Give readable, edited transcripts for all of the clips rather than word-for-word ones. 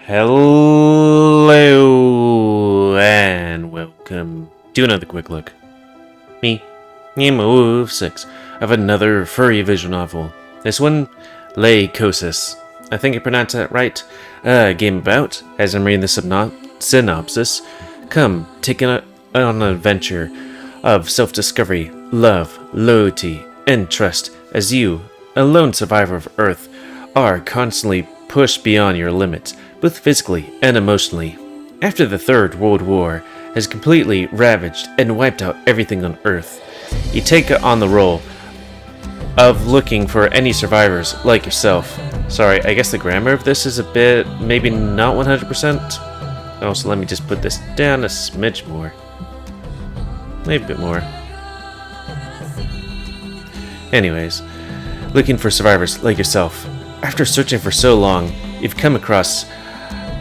Hello and welcome to another quick look. Me, GamerWolfSix, of another furry visual novel. This one, Lykaois. I think I pronounced that right. A game about, as I'm reading the synopsis, come taking on an adventure of self-discovery, love, loyalty, and trust as you, a lone survivor of Earth, are constantly pushed beyond your limits, both physically and emotionally. After the Third World War has completely ravaged and wiped out everything on Earth, you take on the role of looking for any survivors like yourself. Sorry, I guess the grammar of this is a bit, maybe not 100%. Also, let me just put this down a smidge more. Maybe a bit more. Anyways, looking for survivors like yourself. After searching for so long, you've come across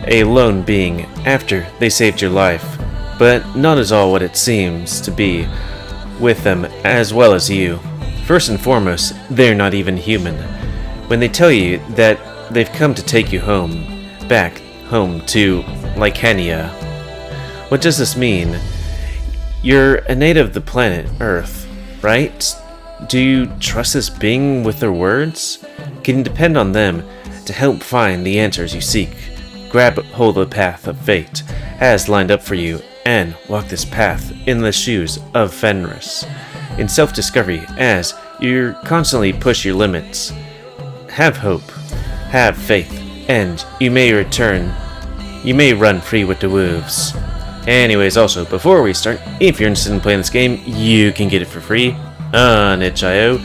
a lone being after they saved your life, but not as all what it seems to be with them as well as you. First and foremost, they're not even human. When they tell you that they've come to take you home, back home to Lycania, what does this mean? You're a native of the planet Earth, right? Do you trust this being with their words? Can you depend on them to help find the answers you seek? Grab hold of the path of fate as lined up for you and walk this path in the shoes of Fenris. In self-discovery as you constantly push your limits. Have hope, have faith, and you may run free with the wolves. Anyways, also, before we start, if you're interested in playing this game, you can get it for free on itch.io.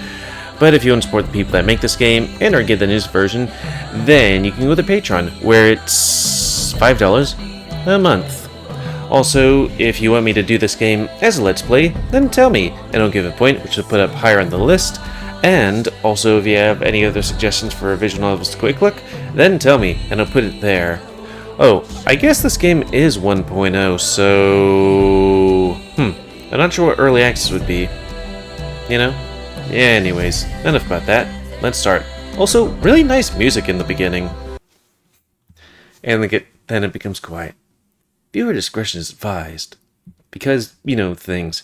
But if you want to support the people that make this game and or get the newest version, then you can go to Patreon, where it's $5 a month. Also, if you want me to do this game as a Let's Play, then tell me, and I'll give a point, which will put up higher on the list. And also, if you have any other suggestions for a visual novel's quick look, then tell me, and I'll put it there. Oh, I guess this game is 1.0, so... I'm not sure what early access would be. You know? Yeah, anyways, enough about that. Let's start. Also, really nice music in the beginning. And then it becomes quiet. Viewer discretion is advised. Because, you know, things.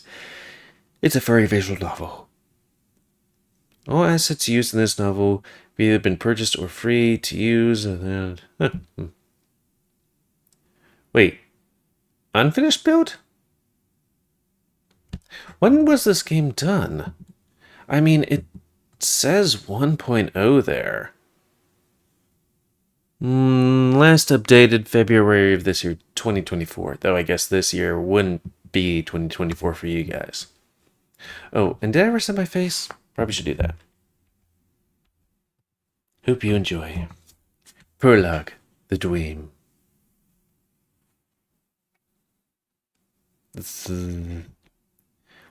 It's a furry visual novel. All assets used in this novel have either been purchased or free to use. Wait. Unfinished build? When was this game done? I mean, it says 1.0 there. Last updated February of this year, 2024. Though I guess this year wouldn't be 2024 for you guys. Oh, and did I ever set my face? Probably should do that. Hope you enjoy. Prologue, the Dream.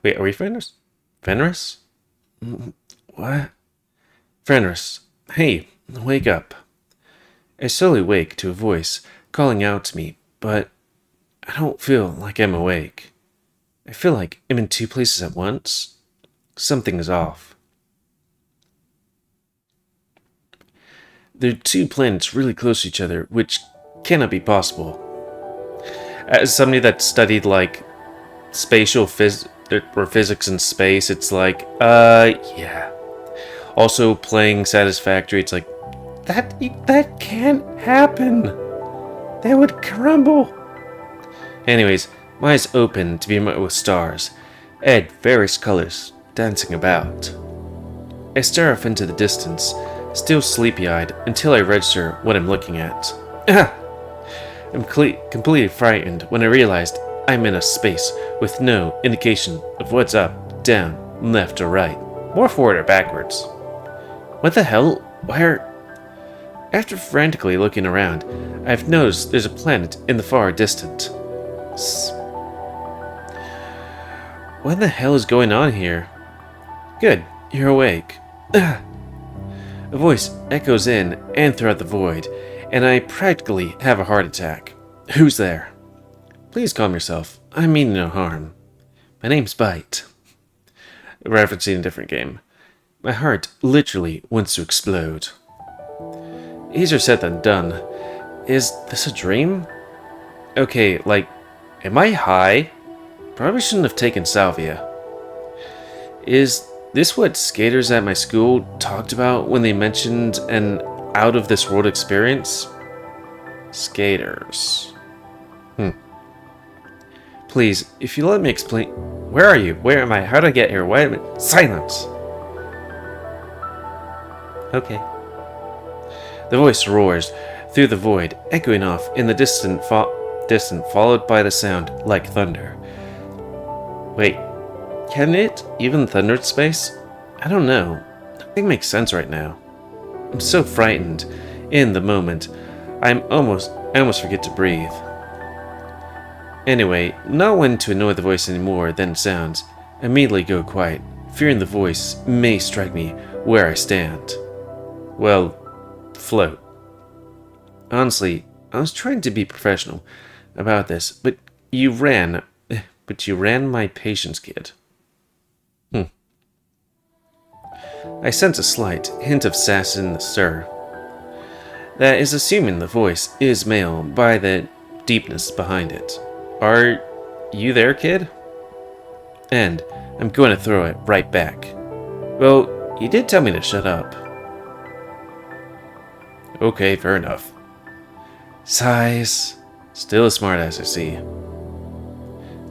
Wait, are we Fenris? Fenris? What? Fenris, hey, wake up. I slowly wake to a voice calling out to me, but I don't feel like I'm awake. I feel like I'm in two places at once. Something is off. There are two planets really close to each other, which cannot be possible. As somebody that studied, like, spatial physics or physics in space, it's like, yeah. Also, playing Satisfactory, it's like, that can't happen. They would crumble. Anyways, my eyes open to be met with stars, and various colors dancing about. I stare off into the distance, still sleepy-eyed, until I register what I'm looking at. I'm completely frightened when I realized I'm in a space with no indication of what's up, down, left, or right, or forward or backwards. What the hell? Where? After frantically looking around, I've noticed there's a planet in the far distant. What the hell is going on here? Good, you're awake. A voice echoes in and throughout the void, and I practically have a heart attack. Who's there? Please calm yourself. I mean no harm. My name's Bite. Referencing a different game. My heart literally wants to explode. Easier said than done. Is this a dream? Okay, like, am I high? Probably shouldn't have taken salvia. Is this what skaters at my school talked about when they mentioned an out-of-this-world experience? Skaters. Please, if you let me explain... Where are you? Where am I? How did I get here? Why am I... Silence! Okay. The voice roars through the void, echoing off in the distant, followed by the sound like thunder. Wait, can it even thunder in space? I don't know. Nothing makes sense right now. I'm so frightened. In the moment, I almost forget to breathe. Anyway, not wanting to annoy the voice any more than it sounds, I immediately go quiet, fearing the voice may strike me where I stand. Well, float. Honestly, I was trying to be professional about this, but you ran my patience, kid. I sense a slight hint of sass in the stir. That is assuming the voice is male by the deepness behind it. Are you there, kid? And I'm going to throw it right back. Well, you did tell me to shut up. Okay, fair enough. Sighs. Still a smartass, I see.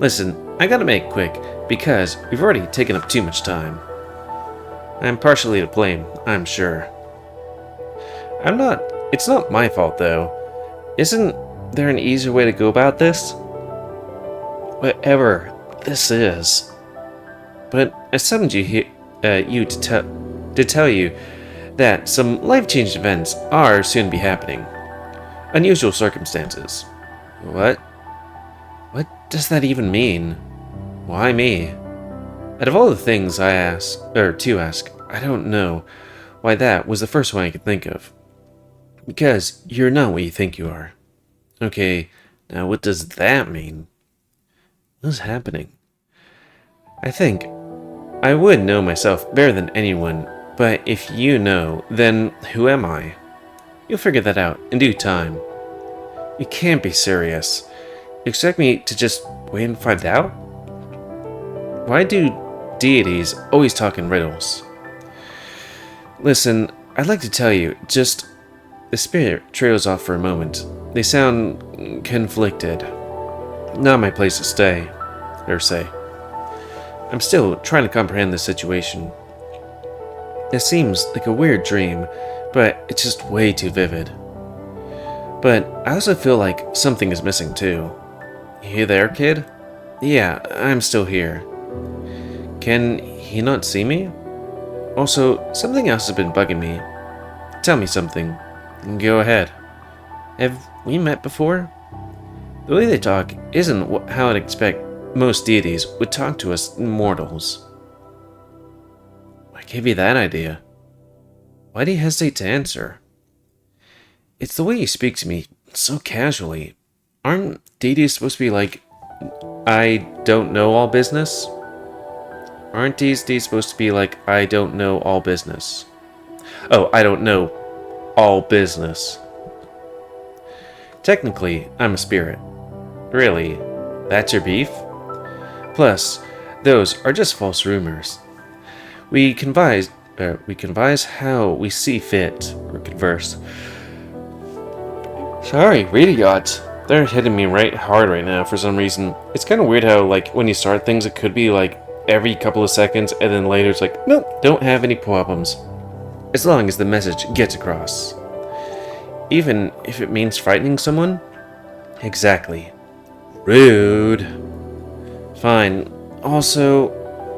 Listen, I gotta make it quick, because we've already taken up too much time. I'm partially to blame, I'm sure. It's not my fault, though. Isn't there an easier way to go about this? Whatever this is. But I summoned you here, to tell you that some life-changing events are soon to be happening. Unusual circumstances. What? What does that even mean? Why me? Out of all the things to ask, I don't know why that was the first one I could think of. Because you're not what you think you are. Okay, now what does that mean? What's happening? I think I would know myself better than anyone, but if you know, then who am I? You'll figure that out in due time. You can't be serious. You expect me to just wait and find out? Why do deities always talk in riddles? Listen, I'd like to tell you, just... The spirit trails off for a moment. They sound conflicted. Not my place to stay, or say. I'm still trying to comprehend the situation. It seems like a weird dream, but it's just way too vivid. But I also feel like something is missing too. You there, kid? Yeah, I'm still here. Can he not see me? Also, something else has been bugging me. Tell me something. Go ahead. Have we met before? The way they talk isn't how I'd expect most deities would talk to us mortals. What gave you that idea? Why do you hesitate to answer? It's the way you speak to me so casually. Aren't deities supposed to be like, I don't know all business? Aren't deities supposed to be like, I don't know all business? Oh, I don't know all business. Technically, I'm a spirit. Really? That's your beef? Plus, those are just false rumors. We convise how we see fit, or converse. Sorry, radio gods. They're hitting me right hard right now for some reason. It's kind of weird how, like, when you start things, it could be, like, every couple of seconds, and then later it's like, nope, don't have any problems. As long as the message gets across. Even if it means frightening someone? Exactly. Rude. Fine. Also,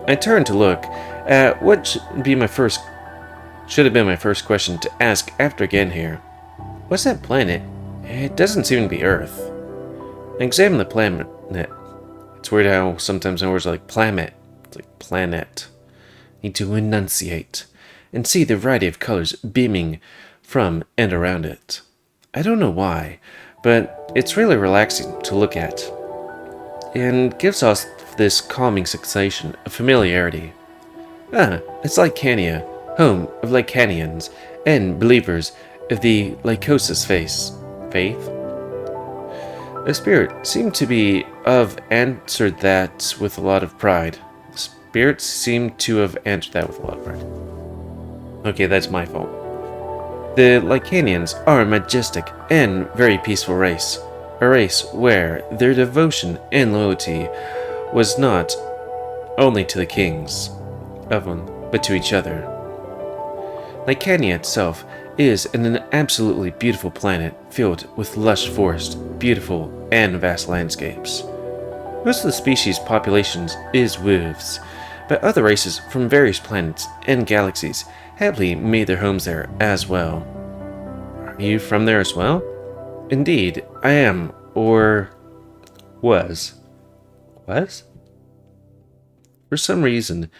I turned to look at what should have been my first question to ask after getting here. What's that planet? It doesn't seem to be Earth. I examined the planet. It's weird how sometimes words are like planet. It's like planet. Need to enunciate and see the variety of colors beaming from and around it. I don't know why, but it's really relaxing to look at, and gives us this calming sensation of familiarity. It's Lycania, home of Lycanians and believers of the Lykaois faith. faith? The spirit seemed to be answered that with a lot of pride. The spirits seem to have answered that with a lot of pride. Okay, that's my fault. The Lycanians are a majestic and very peaceful race. A race where their devotion and loyalty was not only to the kings of one, but to each other. Lycania itself is an absolutely beautiful planet filled with lush forest, beautiful and vast landscapes. Most of the species' populations is wolves, but other races from various planets and galaxies happily made their homes there as well. Are you from there as well? Indeed, I am, or was. Was? For some reason,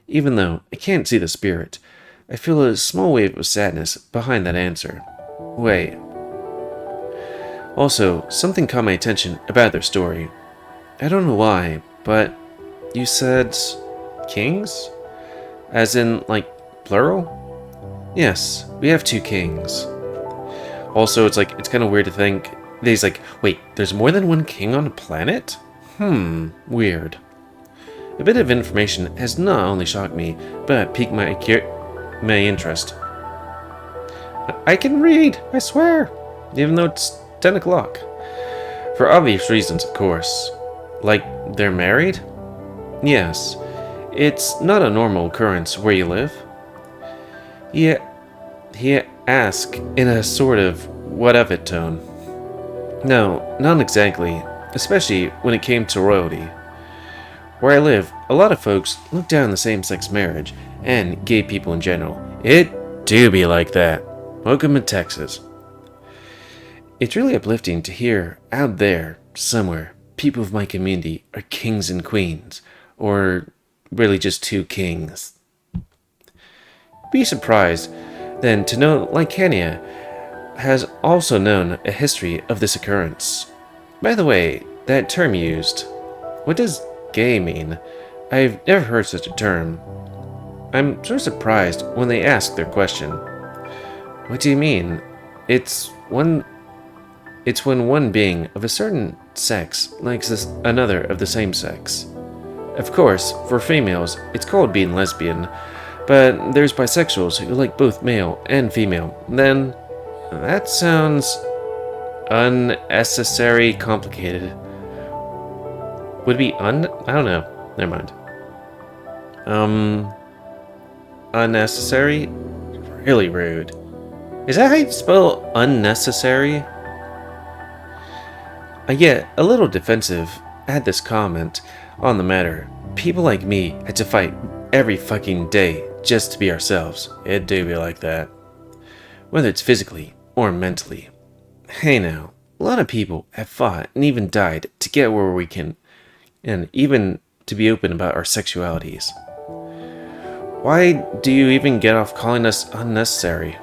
even though I can't see the spirit, I feel a small wave of sadness behind that answer. Wait. Also, something caught my attention about their story. I don't know why, but you said kings? As in, like, plural? Yes, we have 2 kings. Also, it's kind of weird to think, he's like, wait, there's more than 1 king on a planet? Weird. A bit of information has not only shocked me, but piqued my interest. I can read, I swear, even though it's 10 o'clock. For obvious reasons, of course. Like, they're married? Yes. It's not a normal occurrence where you live. He asked in a sort of what of it tone. No, not exactly, especially when it came to royalty. Where I live, a lot of folks look down the same-sex marriage and gay people in general. It do be like that. Welcome to Texas. It's really uplifting to hear out there, somewhere, people of my community are kings and queens, or really just 2 kings. Be surprised, then, to know Lycania has also known a history of this occurrence. By the way, that term used, what does gay mean? I've never heard such a term. I'm sort of surprised when they ask their question. What do you mean? It's when one being of a certain sex likes another of the same sex. Of course, for females, it's called being lesbian, but there's bisexuals who like both male and female. Then, that sounds unnecessary complicated. Would it be I don't know. Never mind. Unnecessary? Really rude. Is that how you spell unnecessary? I get a little defensive at this comment on the matter. People like me had to fight every fucking day just to be ourselves. It do be like that. Whether it's physically or mentally. Hey now, a lot of people have fought and even died to get where we can, and even to be open about our sexualities. Why do you even get off calling us unnecessary?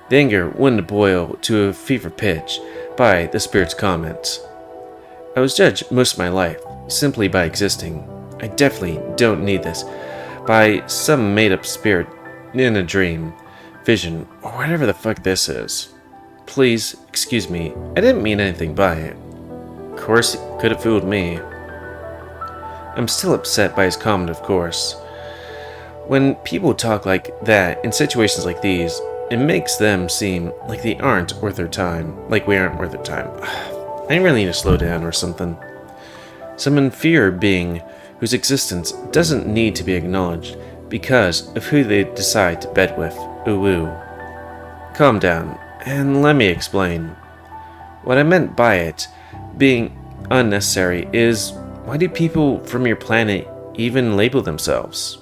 The anger wouldn't boil to a fever pitch by the spirit's comments. I was judged most of my life simply by existing. I definitely don't need this by some made-up spirit in a dream, vision, or whatever the fuck this is. Please, excuse me, I didn't mean anything by it. Of course, it could have fooled me. I'm still upset by his comment, of course. When people talk like that in situations like these, it makes them seem like they aren't worth their time, like we aren't worth their time. I really need to slow down or something. Some inferior being whose existence doesn't need to be acknowledged because of who they decide to bed with. Ooh. Calm down, and let me explain. What I meant by it being unnecessary is, why do people from your planet even label themselves?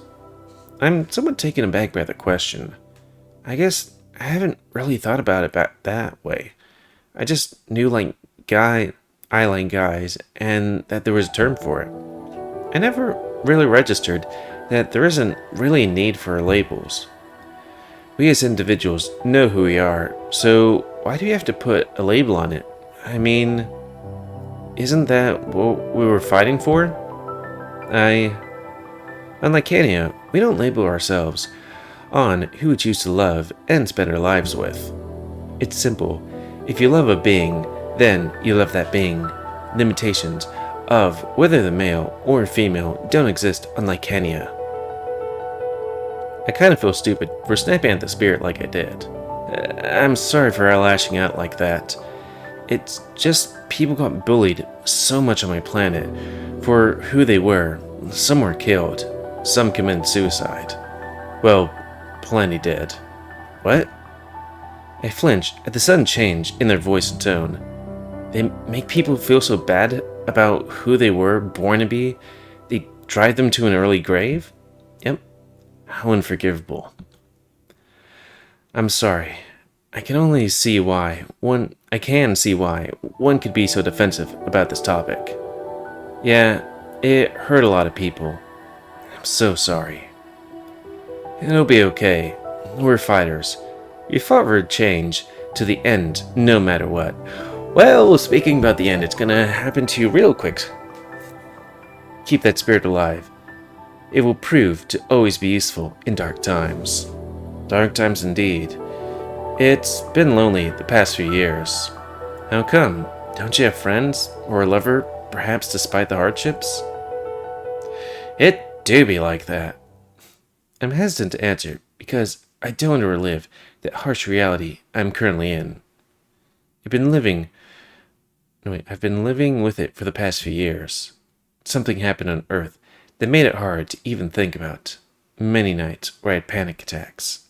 I'm somewhat taken aback by the question. I guess I haven't really thought about it that way. I just knew I like guys, and that there was a term for it. I never really registered that there isn't really a need for labels. We as individuals know who we are, so why do we have to put a label on it? I mean, isn't that what we were fighting for? Unlike Lycania, we don't label ourselves on who we choose to love and spend our lives with. It's simple. If you love a being, then you love that being. Limitations of whether the male or female don't exist on Lycania. I kind of feel stupid for snapping at the spirit like I did. I'm sorry for lashing out like that. It's just people got bullied so much on my planet for who they were. Some were killed. Some committed suicide. Well, plenty did. What? I flinched at the sudden change in their voice and tone. They make people feel so bad about who they were born to be? They drive them to an early grave? Yep. How unforgivable. I'm sorry. I can see why one could be so defensive about this topic. Yeah, it hurt a lot of people. I'm so sorry. It'll be okay. We're fighters. We fought for change to the end, no matter what. Well, speaking about the end, it's gonna happen to you real quick. Keep that spirit alive. It will prove to always be useful in dark times. Dark times indeed. It's been lonely the past few years. How come? Don't you have friends or a lover, perhaps despite the hardships? It do be like that. I'm hesitant to answer because I don't want to relive that harsh reality I'm currently in. I've been living with it for the past few years. Something happened on Earth that made it hard to even think about. Many nights where I had panic attacks.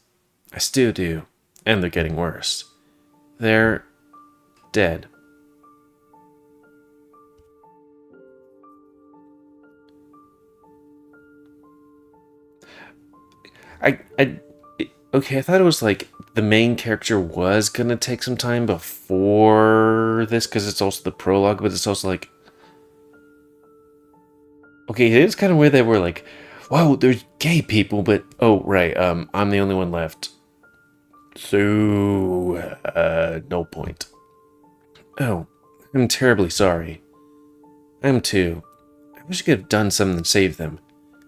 I still do, and they're getting worse. They're dead. Okay, I thought it was like the main character was gonna take some time before this, because it's also the prologue, but it's also like, okay, it is kind of weird that we're like, wow, there's gay people, but oh right, I'm the only one left, so no point. Oh, I'm terribly sorry. I'm too. I wish I could have done something to save them,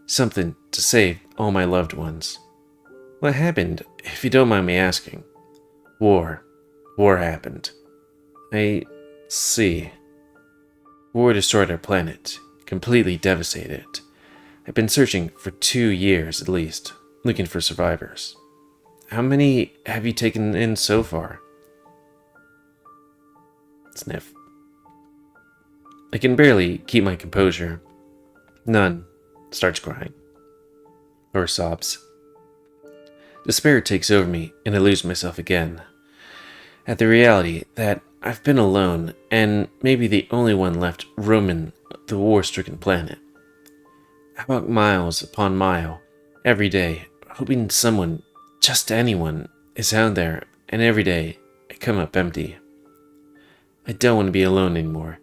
something to save all my loved ones. What happened, if you don't mind me asking? War. War happened. I see. War destroyed our planet. Completely devastated it. I've been searching for 2 years at least, looking for survivors. How many have you taken in so far? Sniff. I can barely keep my composure. None. Starts crying. Or sobs. Despair takes over me, and I lose myself again. At the reality that I've been alone, and maybe the only one left roaming the war-stricken planet. I walk miles upon mile, every day, hoping someone, just anyone, is out there, and every day I come up empty. I don't want to be alone anymore.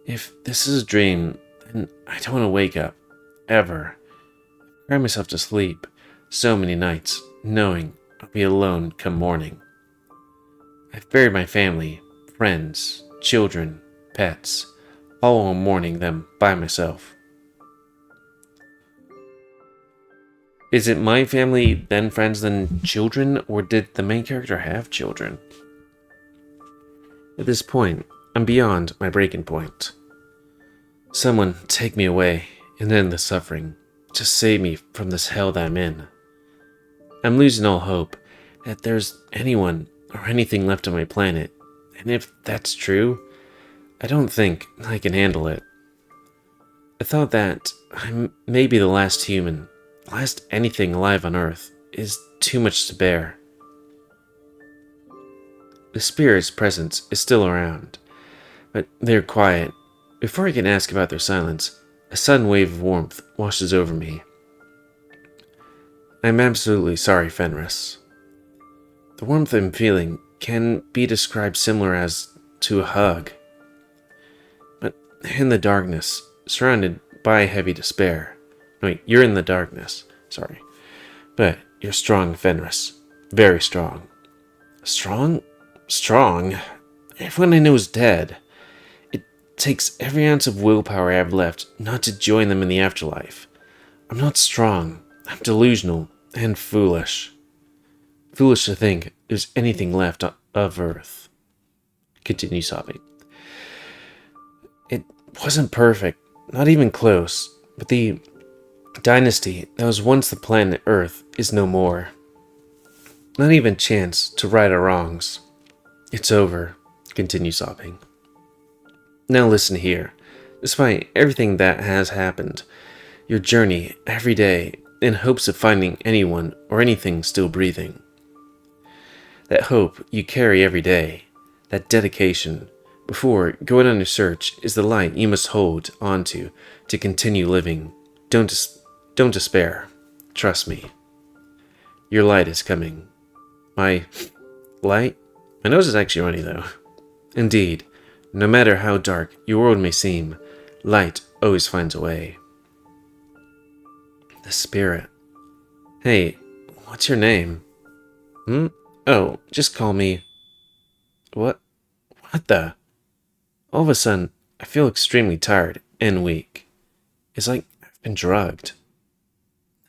If this is a dream, then I don't want to wake up, ever. I cry myself to sleep, so many nights, knowing I'll be alone come morning. I've buried my family, friends, children, pets, all while mourning them by myself. Is it my family, then friends, then children, or did the main character have children? At this point, I'm beyond my breaking point. Someone take me away and end the suffering. Just save me from this hell that I'm in. I'm losing all hope that there's anyone or anything left on my planet, and if that's true, I don't think I can handle it. I thought that I may be the last human, last anything alive on Earth, is too much to bear. The spirit's presence is still around, but they're quiet. Before I can ask about their silence, a sudden wave of warmth washes over me. I'm absolutely sorry, Fenris. The warmth I'm feeling can be described similar as to a hug. But in the darkness, surrounded by heavy despair. Wait, you're in the darkness. Sorry. But you're strong, Fenris. Very strong. Strong? Strong? Everyone I know is dead. It takes every ounce of willpower I have left not to join them in the afterlife. I'm not strong. I'm delusional and foolish. Foolish to think there's anything left of Earth. Continue sobbing. It wasn't perfect, not even close, but the dynasty that was once the planet Earth is no more. Not even chance to right our wrongs. It's over. Continue sobbing. Now listen here. Despite everything that has happened, your journey every day in hopes of finding anyone or anything still breathing. That hope you carry every day, that dedication, before going on your search is the light you must hold onto to continue living. Don't despair. Trust me. Your light is coming. My light? My nose is actually runny though. Indeed, no matter how dark your world may seem, light always finds a way. The spirit. Hey, what's your name? Oh, just call me... What the? All of a sudden, I feel extremely tired and weak. It's like I've been drugged.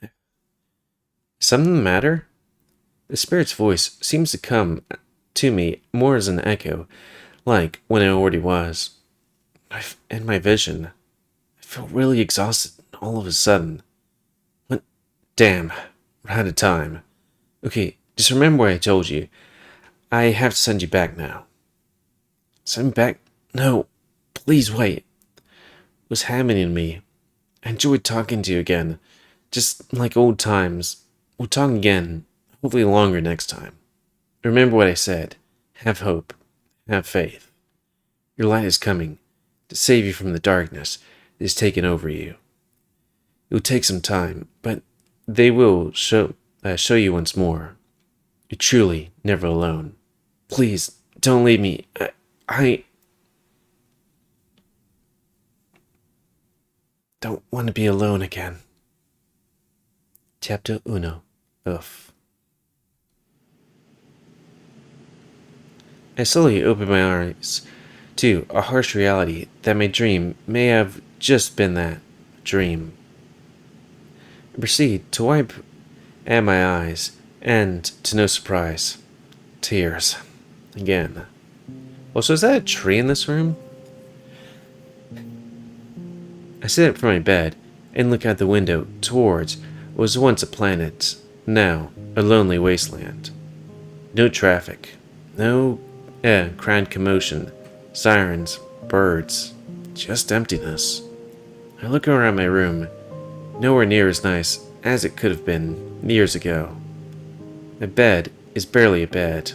Is something the matter? The spirit's voice seems to come to me more as an echo, like when it already was. In my vision, I feel really exhausted all of a sudden. What? Damn, we're out of time. Okay, just remember what I told you. I have to send you back now. Send me back? No, please wait. What's happening to me? I enjoyed talking to you again. Just like old times. We'll talk again, hopefully longer next time. Remember what I said. Have hope. Have faith. Your light is coming to save you from the darkness that is taking over you. It will take some time, but they will show you once more. You're truly never alone. Please, don't leave me. I don't want to be alone again. Chapter 1. Ugh. I slowly opened my eyes to a harsh reality that my dream may have just been that, a dream. I proceed to wipe at my eyes, and to no surprise, tears. Again. Also, is that a tree in this room? I sit up from my bed and look out the window towards what was once a planet, now a lonely wasteland. No traffic, no crowd commotion, sirens, birds, just emptiness. I look around my room, nowhere near as nice as it could have been years ago. My bed is barely a bed.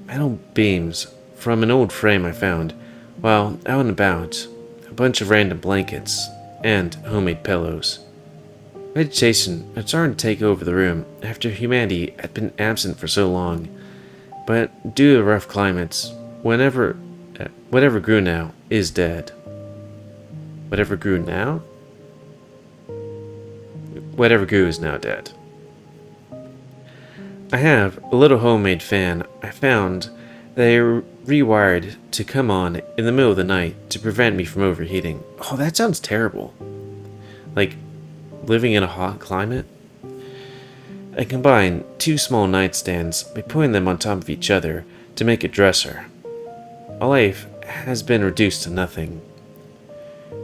Metal beams from an old frame I found while out and about, a bunch of random blankets, and homemade pillows. Vegetation had started to take over the room after humanity had been absent for so long, but due to rough climates, whatever grew now is dead. Whatever grew now? Whatever grew is now dead. I have a little homemade fan I found that I rewired to come on in the middle of the night to prevent me from overheating. Oh, that sounds terrible. Like living in a hot climate? I combine two small nightstands by putting them on top of each other to make a dresser. My life has been reduced to nothing.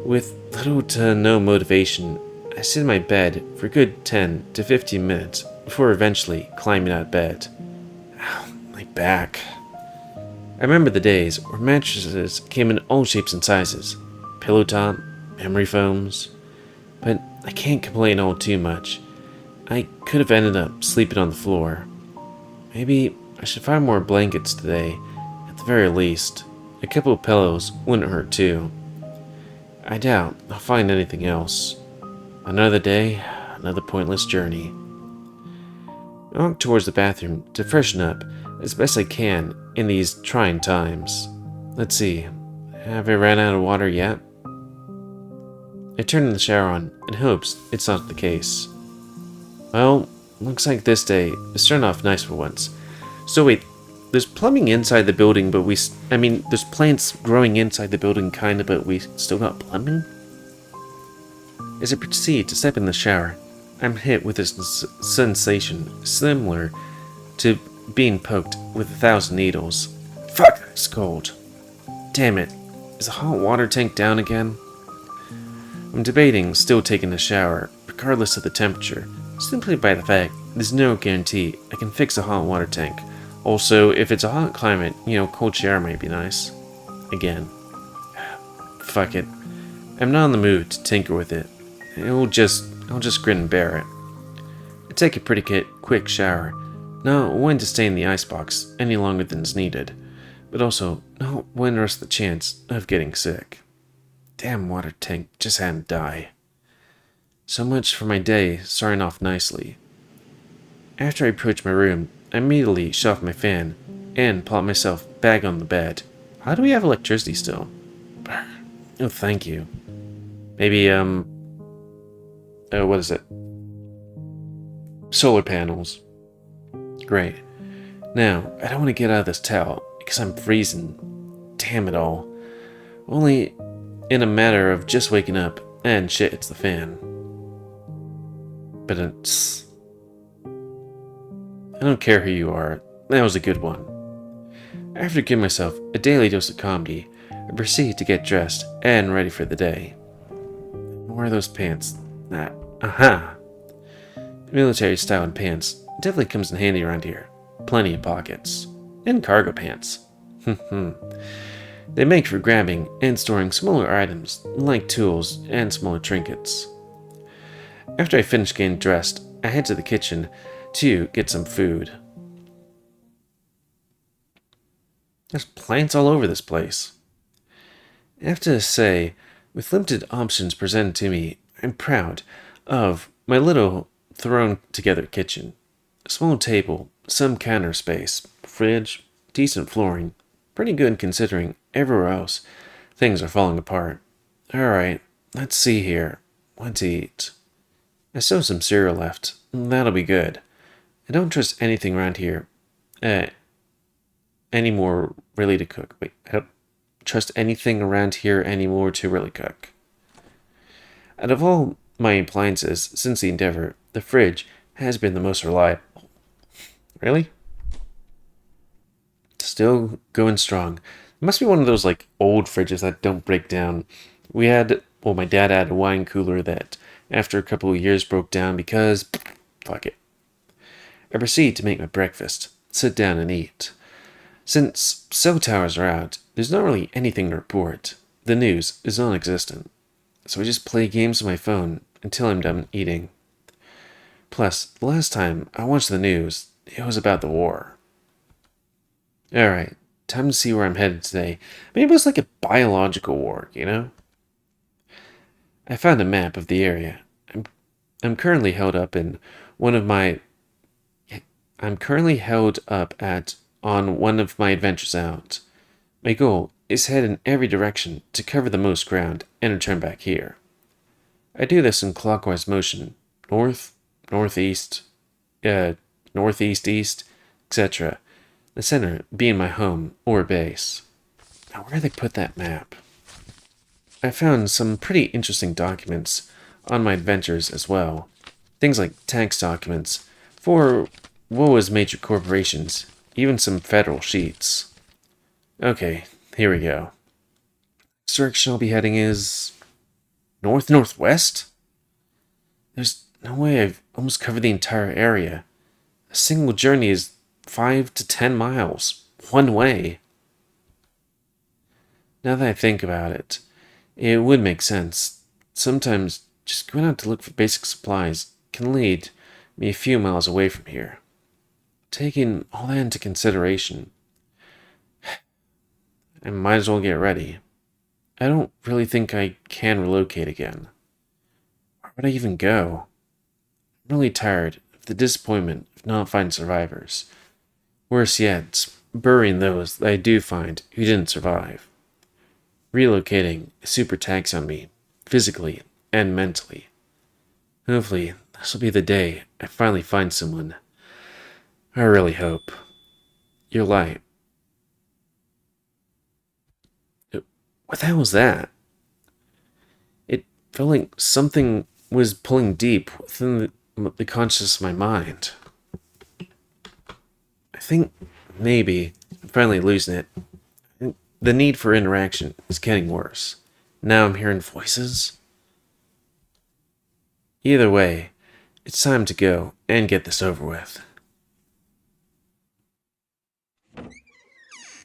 With little to no motivation, I sit in my bed for a good 10 to 15 minutes before eventually climbing out of bed. Ow, my back. I remember the days where mattresses came in all shapes and sizes. Pillow top, memory foams. But I can't complain all too much. I could have ended up sleeping on the floor. Maybe I should find more blankets today, at the very least. A couple of pillows wouldn't hurt too. I doubt I'll find anything else. Another day, another pointless journey. I walk towards the bathroom to freshen up as best I can in these trying times. Let's see, have I ran out of water yet? I turn the shower on in hopes it's not the case. Well, looks like this day is starting off nice for once. So wait, there's plumbing inside the building, but there's plants growing inside the building kinda, but we still got plumbing? As I proceed to step in the shower, I'm hit with a sensation similar to being poked with 1,000 needles. Fuck, it's cold. Damn it. Is the hot water tank down again? I'm debating still taking a shower, regardless of the temperature, simply by the fact there's no guarantee I can fix a hot water tank. Also, if it's a hot climate, cold shower might be nice. Again. Fuck it. I'm not in the mood to tinker with it. I'll just grin and bear it. I take a pretty quick shower, not wanting to stay in the icebox any longer than is needed, but also not wanting to risk the chance of getting sick. Damn water tank just had to die. So much for my day starting off nicely. After I approach my room, I immediately shut off my fan and plop myself back on the bed. How do we have electricity still? Oh, thank you. Maybe, what is it? Solar panels. Great. Now, I don't want to get out of this towel because I'm freezing. Damn it all. Only in a matter of just waking up and shit hits the fan. But I don't care who you are. That was a good one. After giving myself a daily dose of comedy, I proceed to get dressed and ready for the day. Where are those pants? Aha! Military style pants definitely comes in handy around here. Plenty of pockets. And cargo pants. They make for grabbing and storing smaller items like tools and smaller trinkets. After I finish getting dressed, I head to the kitchen to get some food. There's plants all over this place. I have to say, with limited options presented to me, I'm proud of my little thrown-together kitchen. A small table, some counter space, fridge, decent flooring. Pretty good considering everywhere else things are falling apart. Alright, let's see here. What to eat? I still have some cereal left. That'll be good. I don't trust anything around here anymore really to cook. Wait, I don't trust anything around here anymore to really cook. Out of all my appliances since the endeavor, the fridge has been the most reliable. Really? Still going strong. It must be one of those old fridges that don't break down. My dad had a wine cooler that after a couple of years broke down because fuck it. I proceed to make my breakfast, sit down and eat. Since cell towers are out, there's not really anything to report. The news is non-existent. So I just play games on my phone until I'm done eating. Plus, the last time I watched the news, it was about the war. Alright, time to see where I'm headed today. Maybe it was like a biological war, I found a map of the area. I'm currently held up on one of my adventures out. My goal is head in every direction to cover the most ground and return back here. I do this in clockwise motion, north, northeast, northeast, east, etc. The center being my home or base. Now where did they put that map? I found some pretty interesting documents on my adventures as well. Things like tax documents for what was major corporations, even some federal sheets. Okay, here we go. Next direction I'll be heading is north-northwest? There's no way I've almost covered the entire area. A single journey is 5 to 10 miles, one way. Now that I think about it, it would make sense. Sometimes just going out to look for basic supplies can lead me a few miles away from here. Taking all that into consideration, I might as well get ready. I don't really think I can relocate again. Where would I even go? I'm really tired of the disappointment of not finding survivors. Worse yet, burying those that I do find who didn't survive. Relocating is super tax on me, physically and mentally. Hopefully, this will be the day I finally find someone. I really hope. Your light. What the hell was that? It felt like something was pulling deep within the consciousness of my mind. I think maybe I'm finally losing it. the need for interaction is getting worse. Now I'm hearing voices. Either way, it's time to go and get this over with.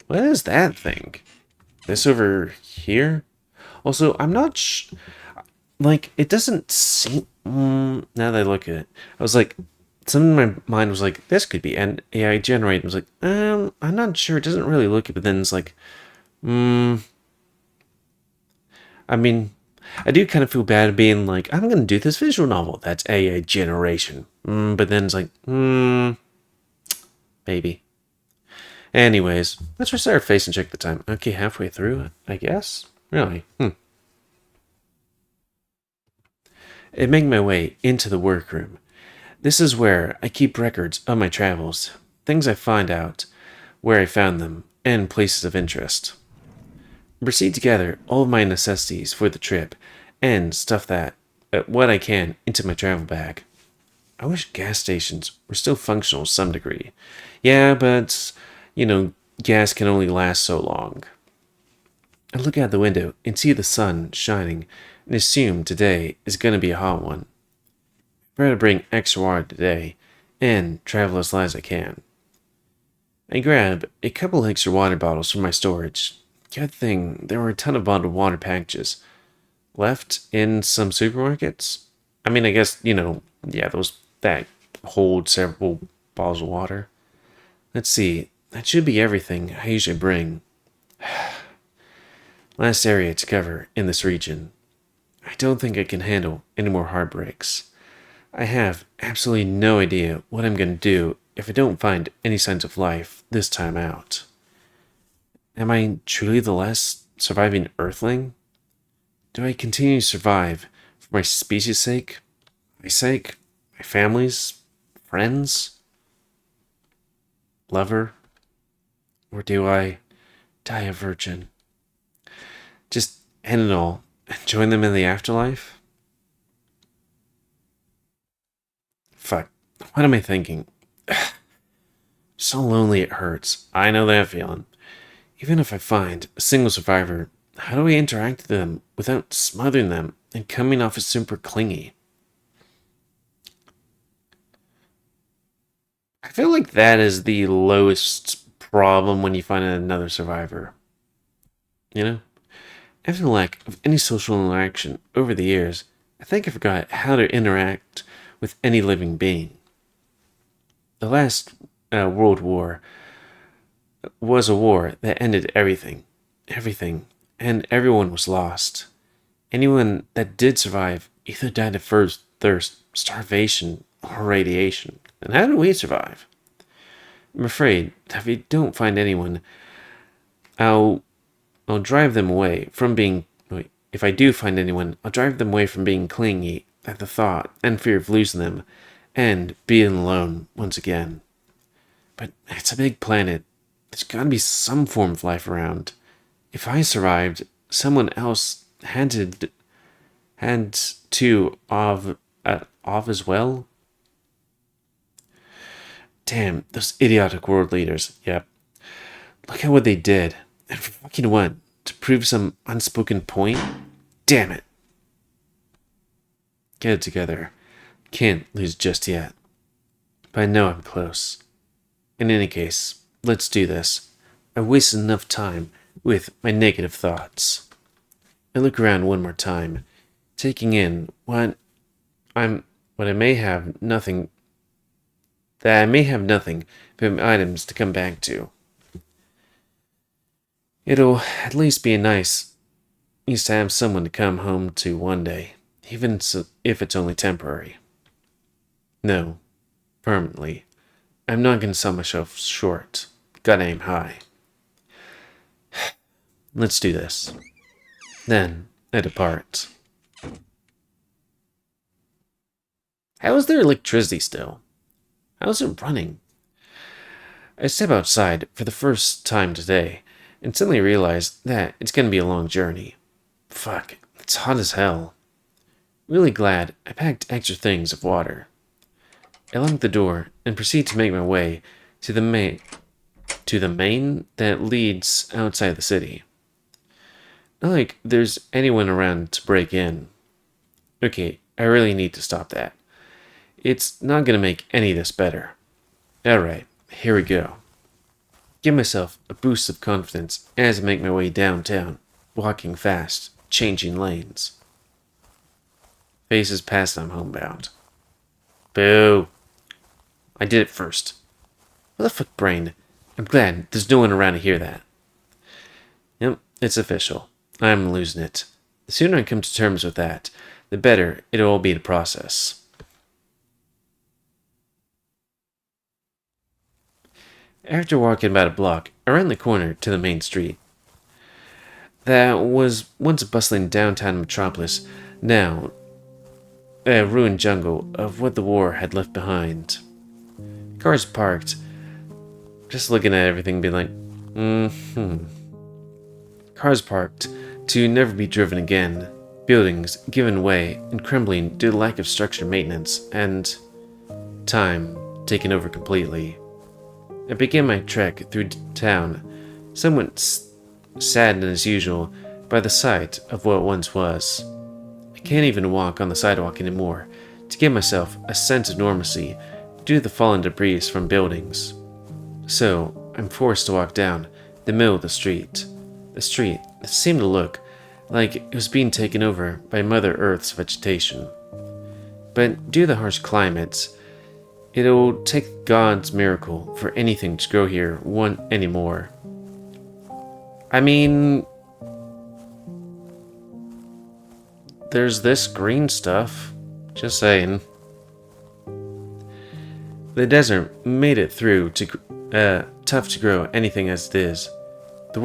What is that thing? This over here? Also, I'm not like, it doesn't seem... now that I look at it, I was like, something in my mind was like, this could be an AI generated. I was like, I'm not sure. It doesn't really look it, but then it's like, I mean, I do kind of feel bad being like, I'm going to do this visual novel. That's AI generation. But then it's like, maybe. Anyways, let's restart our face and check the time. Okay, halfway through, I guess? Really? I make my way into the workroom. This is where I keep records of my travels, things I find out, where I found them, and places of interest. I proceed to gather all of my necessities for the trip, and stuff that, what I can, into my travel bag. I wish gas stations were still functional to some degree. Yeah, but, gas can only last so long. I look out the window and see the sun shining, and assume today is going to be a hot one. I try to bring extra water today, and travel as light as I can. I grab a couple extra water bottles from my storage. Good thing there were a ton of bottled water packages left in some supermarkets. I mean, I guess, those that hold several bottles of water. Let's see, that should be everything I usually bring. Last area to cover in this region. I don't think I can handle any more heartbreaks. I have absolutely no idea what I'm going to do if I don't find any signs of life this time out. Am I truly the last surviving Earthling? Do I continue to survive for my species' sake? My sake? My family's? Friends? Lover? Or do I die a virgin? Just end it all and join them in the afterlife? Fuck. What am I thinking? So lonely it hurts. I know that feeling. Even if I find a single survivor, how do I interact with them without smothering them and coming off as super clingy? I feel like that is the lowest problem when you find another survivor. After the lack of any social interaction over the years, I think I forgot how to interact with any living being. The last World War was a war that ended everything, and everyone was lost. Anyone that did survive either died of thirst, starvation, or radiation. And how did we survive? I'm afraid that if we don't find anyone, I'll drive them away from being... If I do find anyone, I'll drive them away from being clingy at the thought and fear of losing them, and being alone once again. But it's a big planet. There's gotta be some form of life around. If I survived, someone else had to of as well. Damn, those idiotic world leaders. Yep. Look at what they did. And for fucking what? To prove some unspoken point? Damn it. Get it together. Can't lose just yet. But I know I'm close. In any case, let's do this. I wasted enough time with my negative thoughts. I look around one more time, taking in that I may have nothing but items to come back to. It'll at least be nice to have someone to come home to one day, even if it's only temporary. No, permanently. I'm not going to sell myself short. Gotta aim high. Let's do this. Then I depart. How is there electricity still? How is it running? I step outside for the first time today and suddenly realize that it's going to be a long journey. Fuck, it's hot as hell. Really glad I packed extra things of water. I lock the door and proceed to make my way to the main that leads outside the city. Not like there's anyone around to break in. Okay, I really need to stop that. It's not gonna make any of this better. Alright, here we go. Give myself a boost of confidence as I make my way downtown, walking fast, changing lanes. Faces past, I'm homebound. Boo! I did it first. What the fuck, brain? I'm glad there's no one around to hear that. Yep, it's official. I'm losing it. The sooner I come to terms with that, the better it'll all be to process. After walking about a block, I ran the corner to the main street. That was once a bustling downtown metropolis, now a ruined jungle of what the war had left behind. Cars parked, just looking at everything, being like, Cars parked to never be driven again. Buildings given way and crumbling due to lack of structured maintenance, and time taken over completely. I began my trek through town, somewhat saddened as usual by the sight of what once was. I can't even walk on the sidewalk anymore to give myself a sense of normalcy due to the fallen debris from buildings. So I'm forced to walk down the middle of the street that seemed to look like it was being taken over by Mother Earth's vegetation. But due to the harsh climates, it'll take God's miracle for anything to grow here anymore. I mean, there's this green stuff. Just saying. The desert made it through tough to grow anything as it is. The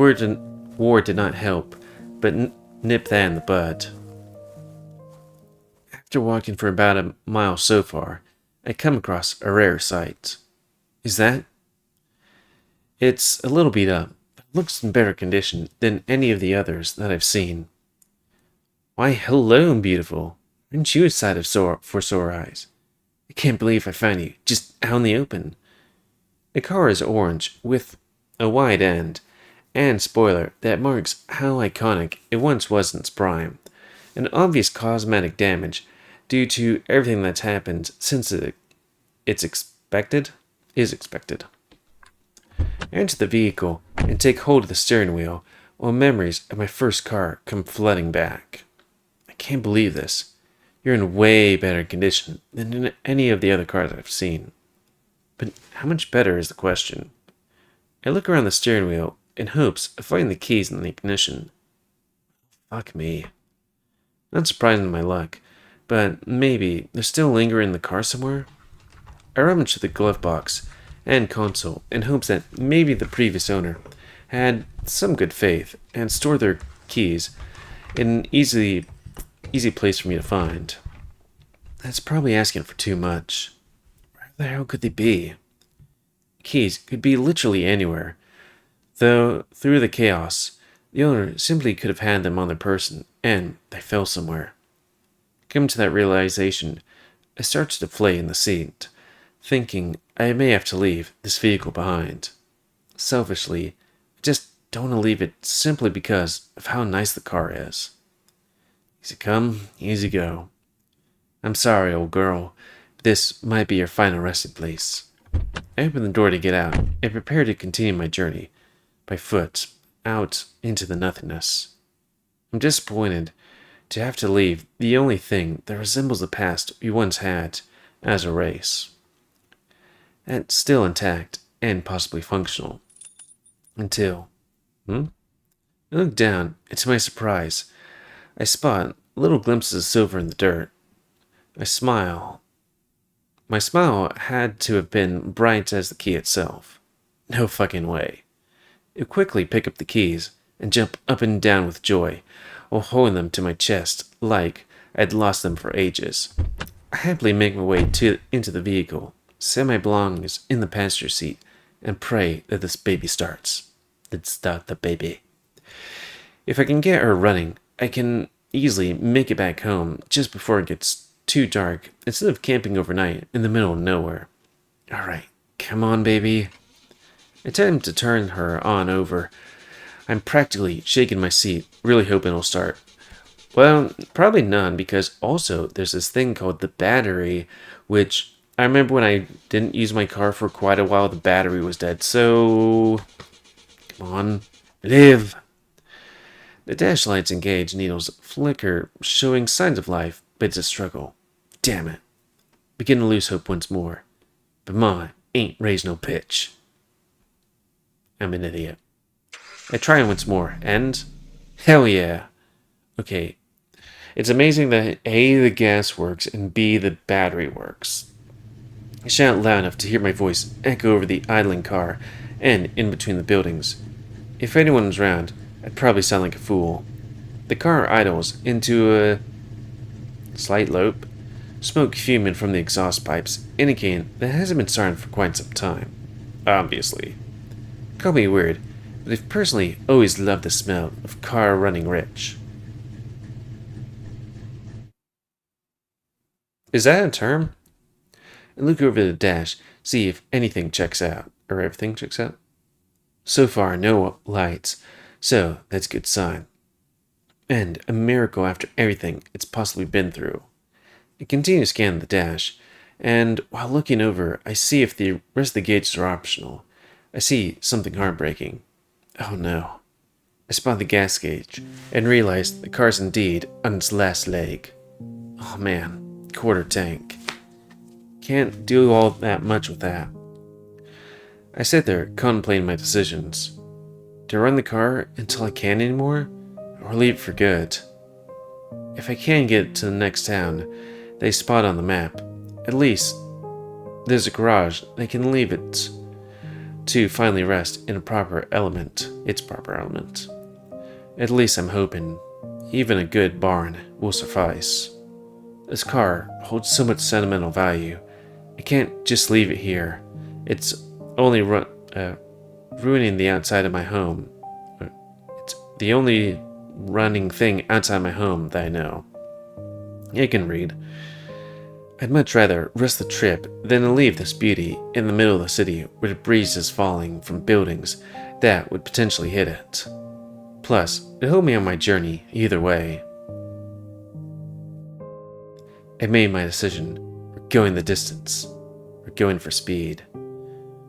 war did not help, but nip that in the bud. After walking for about a mile so far, I come across a rare sight. Is that? It's a little beat up, but looks in better condition than any of the others that I've seen. Why, hello, beautiful. Aren't you a sight for sore eyes? I can't believe I found you just out in the open. The car is orange with a wide end and spoiler that marks how iconic it once was in its prime. An obvious cosmetic damage due to everything that's happened since is expected. I enter the vehicle and take hold of the steering wheel while memories of my first car come flooding back. I can't believe this. You're in way better condition than in any of the other cars I've seen. But how much better is the question? I look around the steering wheel in hopes of finding the keys in the ignition. Fuck me. Not surprising my luck, but maybe they're still lingering in the car somewhere? I rummage through the glove box and console in hopes that maybe the previous owner had some good faith and stored their keys in an easy place for me to find. That's probably asking for too much. Where the hell could they be? Keys could be literally anywhere, though through the chaos, the owner simply could have had them on their person and they fell somewhere. Coming to that realization, I start to deflate in the seat, thinking I may have to leave this vehicle behind. Selfishly, I just don't want to leave it simply because of how nice the car is. Easy come, easy go. I'm sorry, old girl, but this might be your final resting place. I open the door to get out and prepare to continue my journey, by foot, out into the nothingness. I'm disappointed to have to leave the only thing that resembles the past we once had as a race. And still intact and possibly functional. Until, I look down, and to my surprise, I spot little glimpses of silver in the dirt. I smile. My smile had to have been bright as the key itself. No fucking way. I quickly pick up the keys and jump up and down with joy, while holding them to my chest like I'd lost them for ages. I happily make my way into the vehicle, set my belongings in the passenger seat, and pray that this baby starts. Let's start the baby. If I can get her running, I can easily make it back home just before it gets too dark instead of camping overnight in the middle of nowhere. Alright, come on, baby. I attempt to turn her on over I'm practically shaking my seat, really hoping it'll start. Well, probably none, because also there's this thing called the battery, which I remember when I didn't use my car for quite a while, the battery was dead. So, come on, live. The dash lights engage, needles flicker, showing signs of life, but it's a struggle. Damn it. Begin to lose hope once more. But Ma ain't raised no bitch. I'm an idiot. I try once more, and hell yeah. Okay, it's amazing that A, the gas works, and B, the battery works. I shout loud enough to hear my voice echo over the idling car and in between the buildings. If anyone was around, I'd probably sound like a fool. The car idles into a slight lope, smoke fuming from the exhaust pipes, indicating that it hasn't been started for quite some time. Obviously. Call me weird, but I've personally always loved the smell of car running rich. Is that a term? I look over the dash, see if anything checks out, or everything checks out. So far, no lights, so that's a good sign. And a miracle after everything it's possibly been through. I continue to scan the dash, and while looking over, I see if the rest of the gauges are optional. I see something heartbreaking. Oh no. I spot the gas gauge, and realize the car's indeed on its last leg. Oh man, quarter tank. Can't do all that much with that. I sit there, contemplating my decisions. Do I run the car until I can't anymore, or leave it for good? If I can get to the next town they spot on the map, at least there's a garage they can leave it to finally rest in its proper element. At least I'm hoping even a good barn will suffice. This car holds so much sentimental value. I can't just leave it here. It's only ruining the outside of my home. It's the only running thing outside my home that I know. I can read. I'd much rather risk the trip than to leave this beauty in the middle of the city where the breeze is falling from buildings that would potentially hit it. Plus, it helped me on my journey either way. I made my decision. We're going the distance. We're going for speed.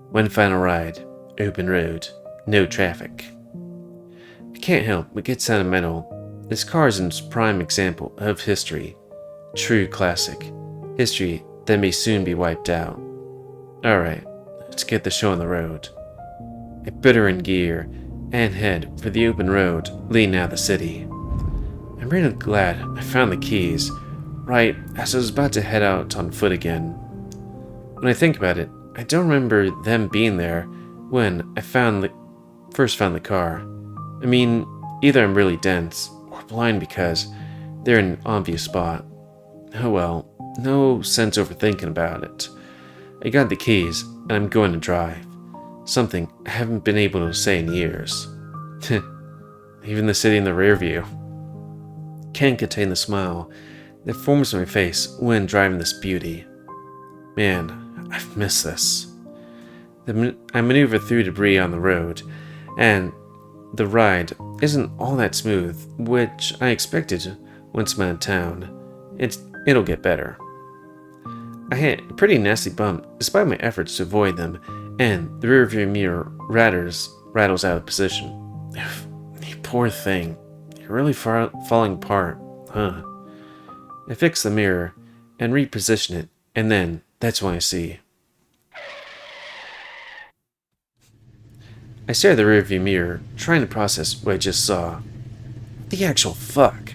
One final ride, open road, no traffic. I can't help but get sentimental. This car is a prime example of history. True classic. History that may soon be wiped out. Alright, let's get the show on the road. I put her in gear and head for the open road leading out of the city. I'm really glad I found the keys right as I was about to head out on foot again. When I think about it, I don't remember them being there when I first found the car. I mean, either I'm really dense or blind because they're in an obvious spot. Oh well, no sense overthinking about it. I got the keys and I'm going to drive. Something I haven't been able to say in years. Even the city in the rear view. Can't contain the smile that forms my face when driving this beauty. Man, I've missed this. I maneuver through debris on the road, and the ride isn't all that smooth, which I expected once I'm out of town. It'll get better. I hit a pretty nasty bump despite my efforts to avoid them, and the rearview mirror rattles out of position. You poor thing. You're really falling apart, huh? I fix the mirror and reposition it, and then that's when I see. I stare at the rearview mirror, trying to process what I just saw. The actual fuck?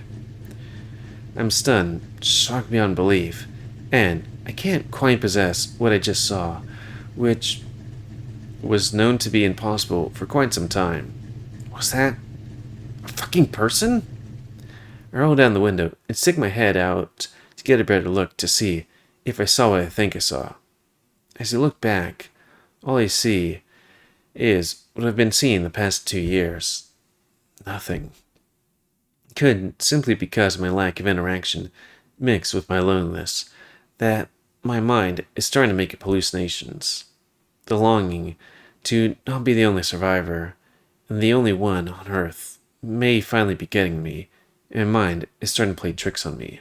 I'm stunned, shocked beyond belief, and I can't quite possess what I just saw, which was known to be impossible for quite some time. Was that a fucking person? I roll down the window and stick my head out to get a better look to see if I saw what I think I saw. As I look back, all I see is what I've been seeing the past 2 years. Nothing. Could simply because of my lack of interaction mixed with my loneliness, that my mind is starting to make hallucinations. The longing to not be the only survivor, and the only one on Earth, may finally be getting me, and my mind is starting to play tricks on me.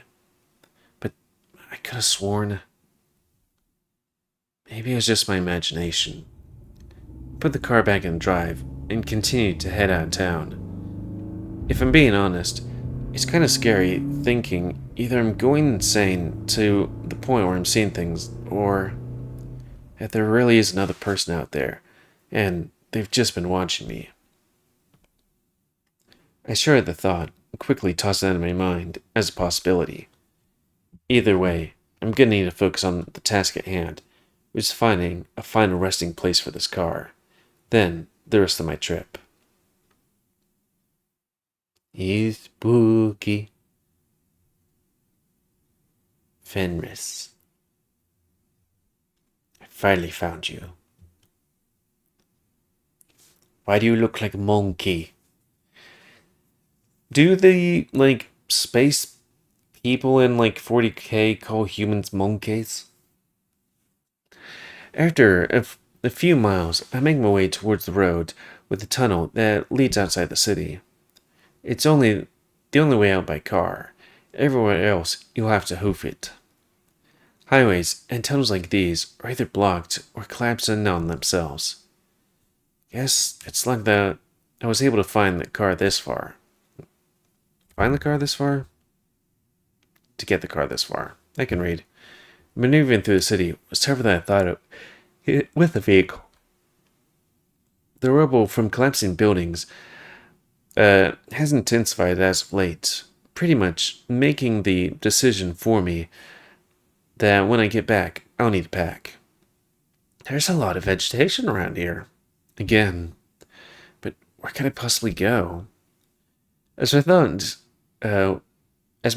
But I could have sworn. Maybe it was just my imagination. Put the car back in drive and continued to head out of town. If I'm being honest, it's kind of scary thinking either I'm going insane to the point where I'm seeing things, or that there really is another person out there, and they've just been watching me. I shuddered the thought and quickly tossed it out of my mind as a possibility. Either way, I'm gonna need to focus on the task at hand, which is finding a final resting place for this car. Then, the rest of my trip. He's spooky. Fenris. I finally found you. Why do you look like a monkey? Do the, space people in, 40K call humans monkeys? After a few miles, I make my way towards the road with the tunnel that leads outside the city. It's the only way out by car. Everywhere else, you'll have to hoof it. Highways and tunnels like these are either blocked or collapsed in on themselves. Guess it's luck that I was able to find the car this far. Find the car this far? To get the car this far. I can read. Maneuvering through the city was tougher than I thought it with the vehicle. The rubble from collapsing buildings has intensified as of late, pretty much making the decision for me that when I get back, I'll need to pack. There's a lot of vegetation around here. Again. But where could I possibly go? As my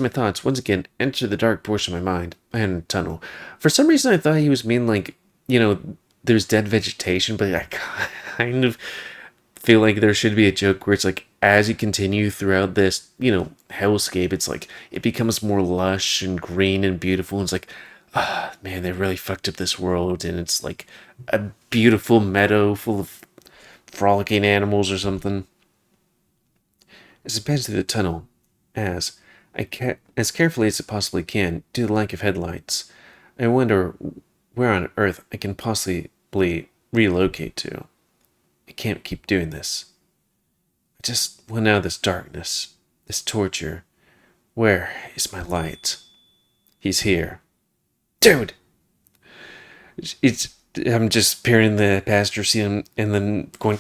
thoughts once again entered the dark portion of my mind, I had a tunnel. For some reason I thought he was mean there's dead vegetation, but I kind of feel like there should be a joke where it's as you continue throughout this, hellscape, it's it becomes more lush and green and beautiful, and it's man, they really fucked up this world, and it's a beautiful meadow full of frolicking animals or something. As I pass through the tunnel, as carefully as I possibly can due to the lack of headlights, I wonder where on earth I can possibly relocate to. I can't keep doing this. I just want out of this darkness, this torture. Where is my light? He's here. Dude! I'm just peering the passenger seat and then going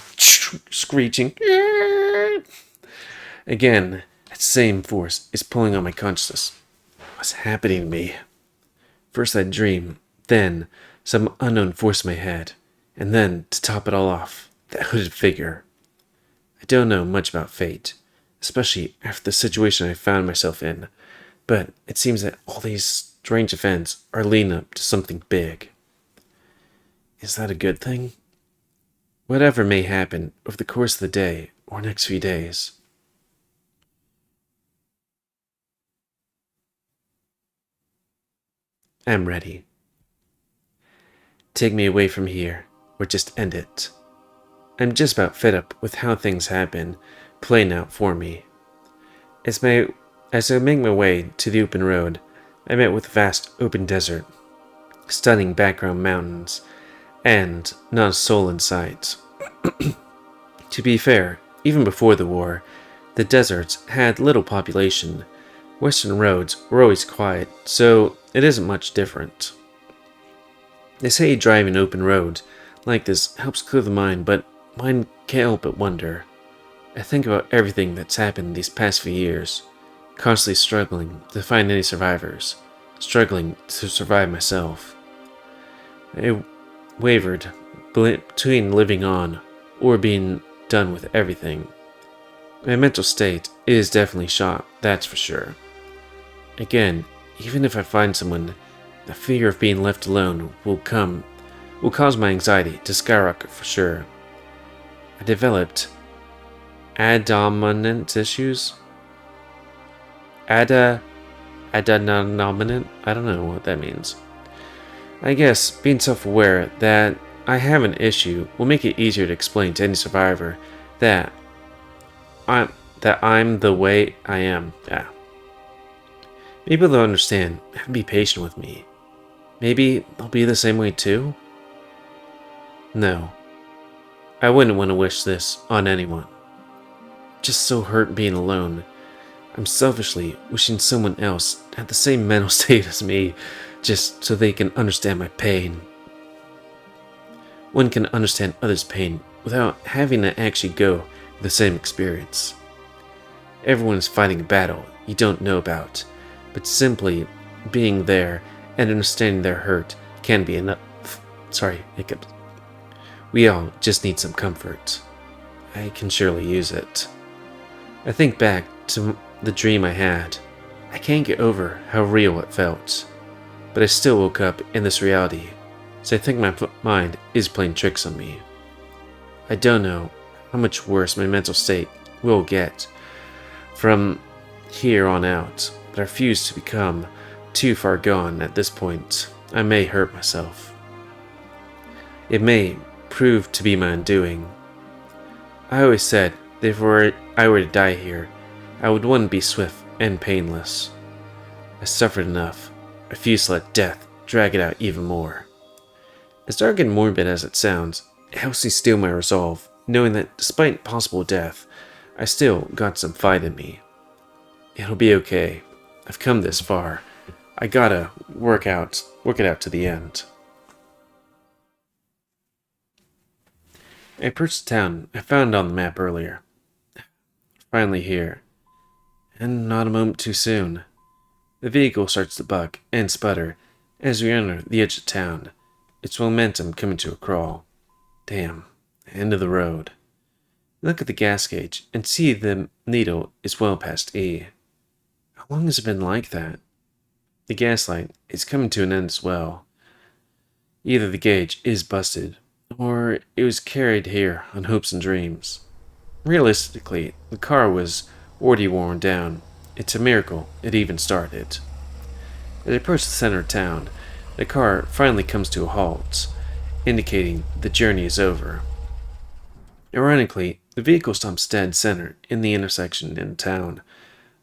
screeching. Again, that same force is pulling on my consciousness. What's happening to me? First that dream, then some unknown voice in my head, and then, to top it all off, that hooded figure. I don't know much about fate, especially after the situation I found myself in, but it seems that all these strange events are leading up to something big. Is that a good thing? Whatever may happen over the course of the day or next few days. I'm ready. Take me away from here, or just end it. I'm just about fed up with how things have been playing out for me. As I make my way to the open road, I met with a vast open desert, stunning background mountains, and not a soul in sight. To be fair, even before the war, the deserts had little population. Western roads were always quiet, so it isn't much different. They say driving open roads like this helps clear the mind, but mine can't help but wonder. I think about everything that's happened these past few years, constantly struggling to find any survivors, struggling to survive myself. I wavered between living on or being done with everything. My mental state is definitely shot, that's for sure. Again, even if I find someone, the fear of being left alone will cause my anxiety to skyrocket for sure. I developed addominant issues. Addominant? I don't know what that means. I guess being self-aware that I have an issue will make it easier to explain to any survivor that I'm the way I am. Yeah. Maybe they'll understand and be patient with me. Maybe they'll be the same way too? No, I wouldn't want to wish this on anyone. Just so hurt being alone. I'm selfishly wishing someone else had the same mental state as me, just so they can understand my pain. One can understand others' pain without having to actually go through the same experience. Everyone is fighting a battle you don't know about, but simply being there and understanding their hurt can be enough. Sorry, hiccups. We all just need some comfort. I can surely use it. I think back to the dream I had. I can't get over how real it felt. But I still woke up in this reality, so I think my mind is playing tricks on me. I don't know how much worse my mental state will get from here on out, but I refuse to become too far gone at this point. I may hurt myself. It may prove to be my undoing. I always said that if I were to die here, I would want to be swift and painless. I suffered enough. I refuse to let death drag it out even more. As dark and morbid as it sounds, it helps me steel my resolve, knowing that despite possible death, I still got some fight in me. It'll be okay. I've come this far. I gotta work it out to the end. I approached the town I found on the map earlier. Finally here. And not a moment too soon. The vehicle starts to buck and sputter as we enter the edge of town, its momentum coming to a crawl. Damn, end of the road. Look at the gas gauge and see the needle is well past E. How long has it been like that? The gas light is coming to an end as well. Either the gauge is busted, or it was carried here on hopes and dreams. Realistically, the car was already worn down. It's a miracle it even started. As I approach the center of town, the car finally comes to a halt, indicating the journey is over. Ironically, the vehicle stops dead center in the intersection in town,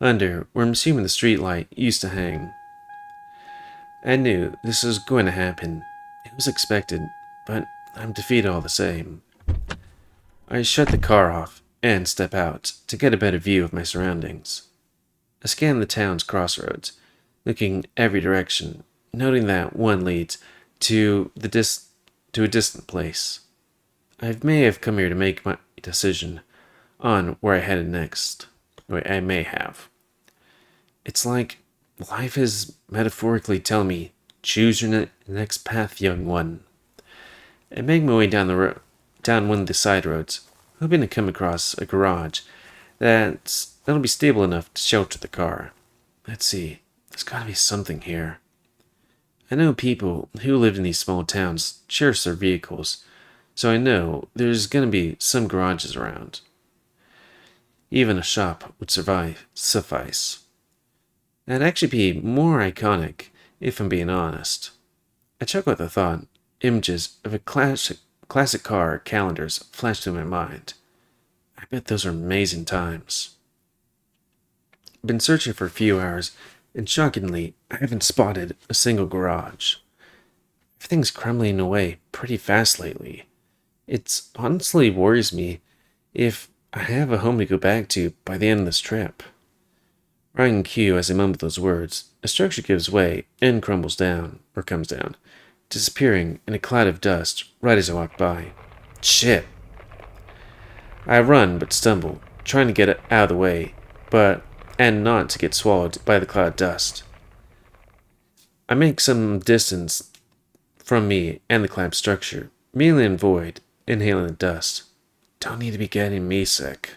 under where I'm assuming the streetlight used to hang. I knew this was going to happen. It was expected, but I'm defeated all the same. I shut the car off and step out to get a better view of my surroundings. I scan the town's crossroads, looking every direction, noting that one leads to a distant place. I may have come here to make my decision on where I headed next. Or I may have. It's like life is metaphorically telling me, choose your next path, young one. I make my way down one of the side roads, hoping to come across a garage that'll be stable enough to shelter the car. Let's see, there's gotta be something here. I know people who live in these small towns cherish their vehicles, so I know there's gonna be some garages around. Even a shop would suffice. That'd actually be more iconic, if I'm being honest. I chuckle at the thought. Images of a classic car calendars flashed through my mind. I bet those are amazing times. I've been searching for a few hours, and shockingly, I haven't spotted a single garage. Everything's crumbling away pretty fast lately. It honestly worries me if I have a home to go back to by the end of this trip. Riding cue as I mumble those words, a structure gives way and comes down, disappearing in a cloud of dust right as I walk by. Shit! I run but stumble, trying to get it out of the way, and not to get swallowed by the cloud of dust. I make some distance from me and the cloud structure, immediately avoid inhaling the dust. Don't need to be getting me sick.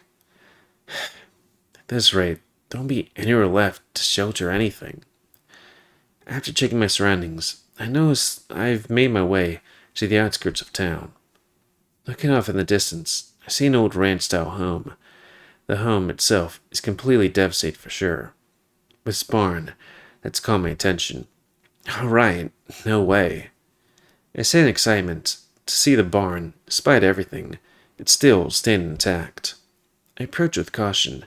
At this rate, there'll be anywhere left to shelter anything. After checking my surroundings, I notice I've made my way to the outskirts of town. Looking off in the distance, I see an old ranch-style home. The home itself is completely devastated for sure. This barn that's caught my attention. Alright, no way. I say in excitement to see the barn, despite everything, it's still standing intact. I approach with caution,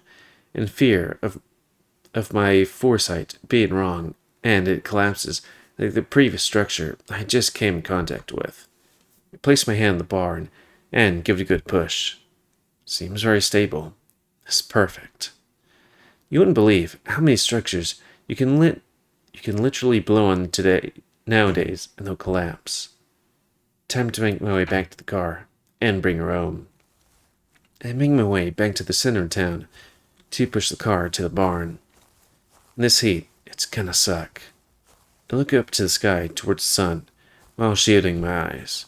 in fear of my foresight being wrong, and it collapses like the previous structure I just came in contact with. I place my hand on the bar and give it a good push. Seems very stable. It's perfect. You wouldn't believe how many structures you can literally blow on nowadays and they'll collapse. Time to make my way back to the car and bring her home. I make my way back to the center of town to push the car to the barn. In this heat, it's gonna suck. I look up to the sky towards the sun while shielding my eyes.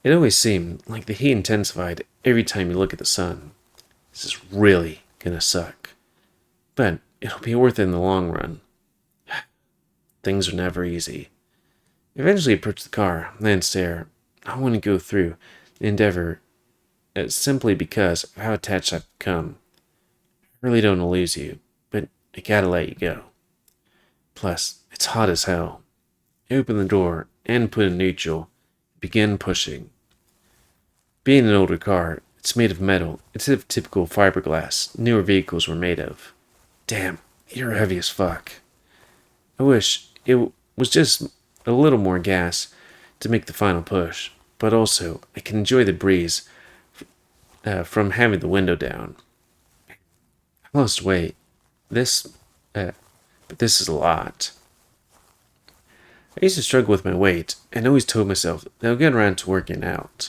It always seemed like the heat intensified every time you look at the sun. This is really gonna suck. But it'll be worth it in the long run. Things are never easy. I eventually approach the car, then stare. I want to go through the endeavor simply because of how attached I've become. I really don't want to lose you, but I gotta let you go. Plus, it's hot as hell. I open the door and put in neutral, begin pushing. Being an older car, it's made of metal instead of typical fiberglass newer vehicles were made of. Damn, you're heavy as fuck. I wish it was just a little more gas to make the final push, but also I can enjoy the breeze from having the window down. I lost weight. But this is a lot. I used to struggle with my weight and always told myself that I'll get around to working out.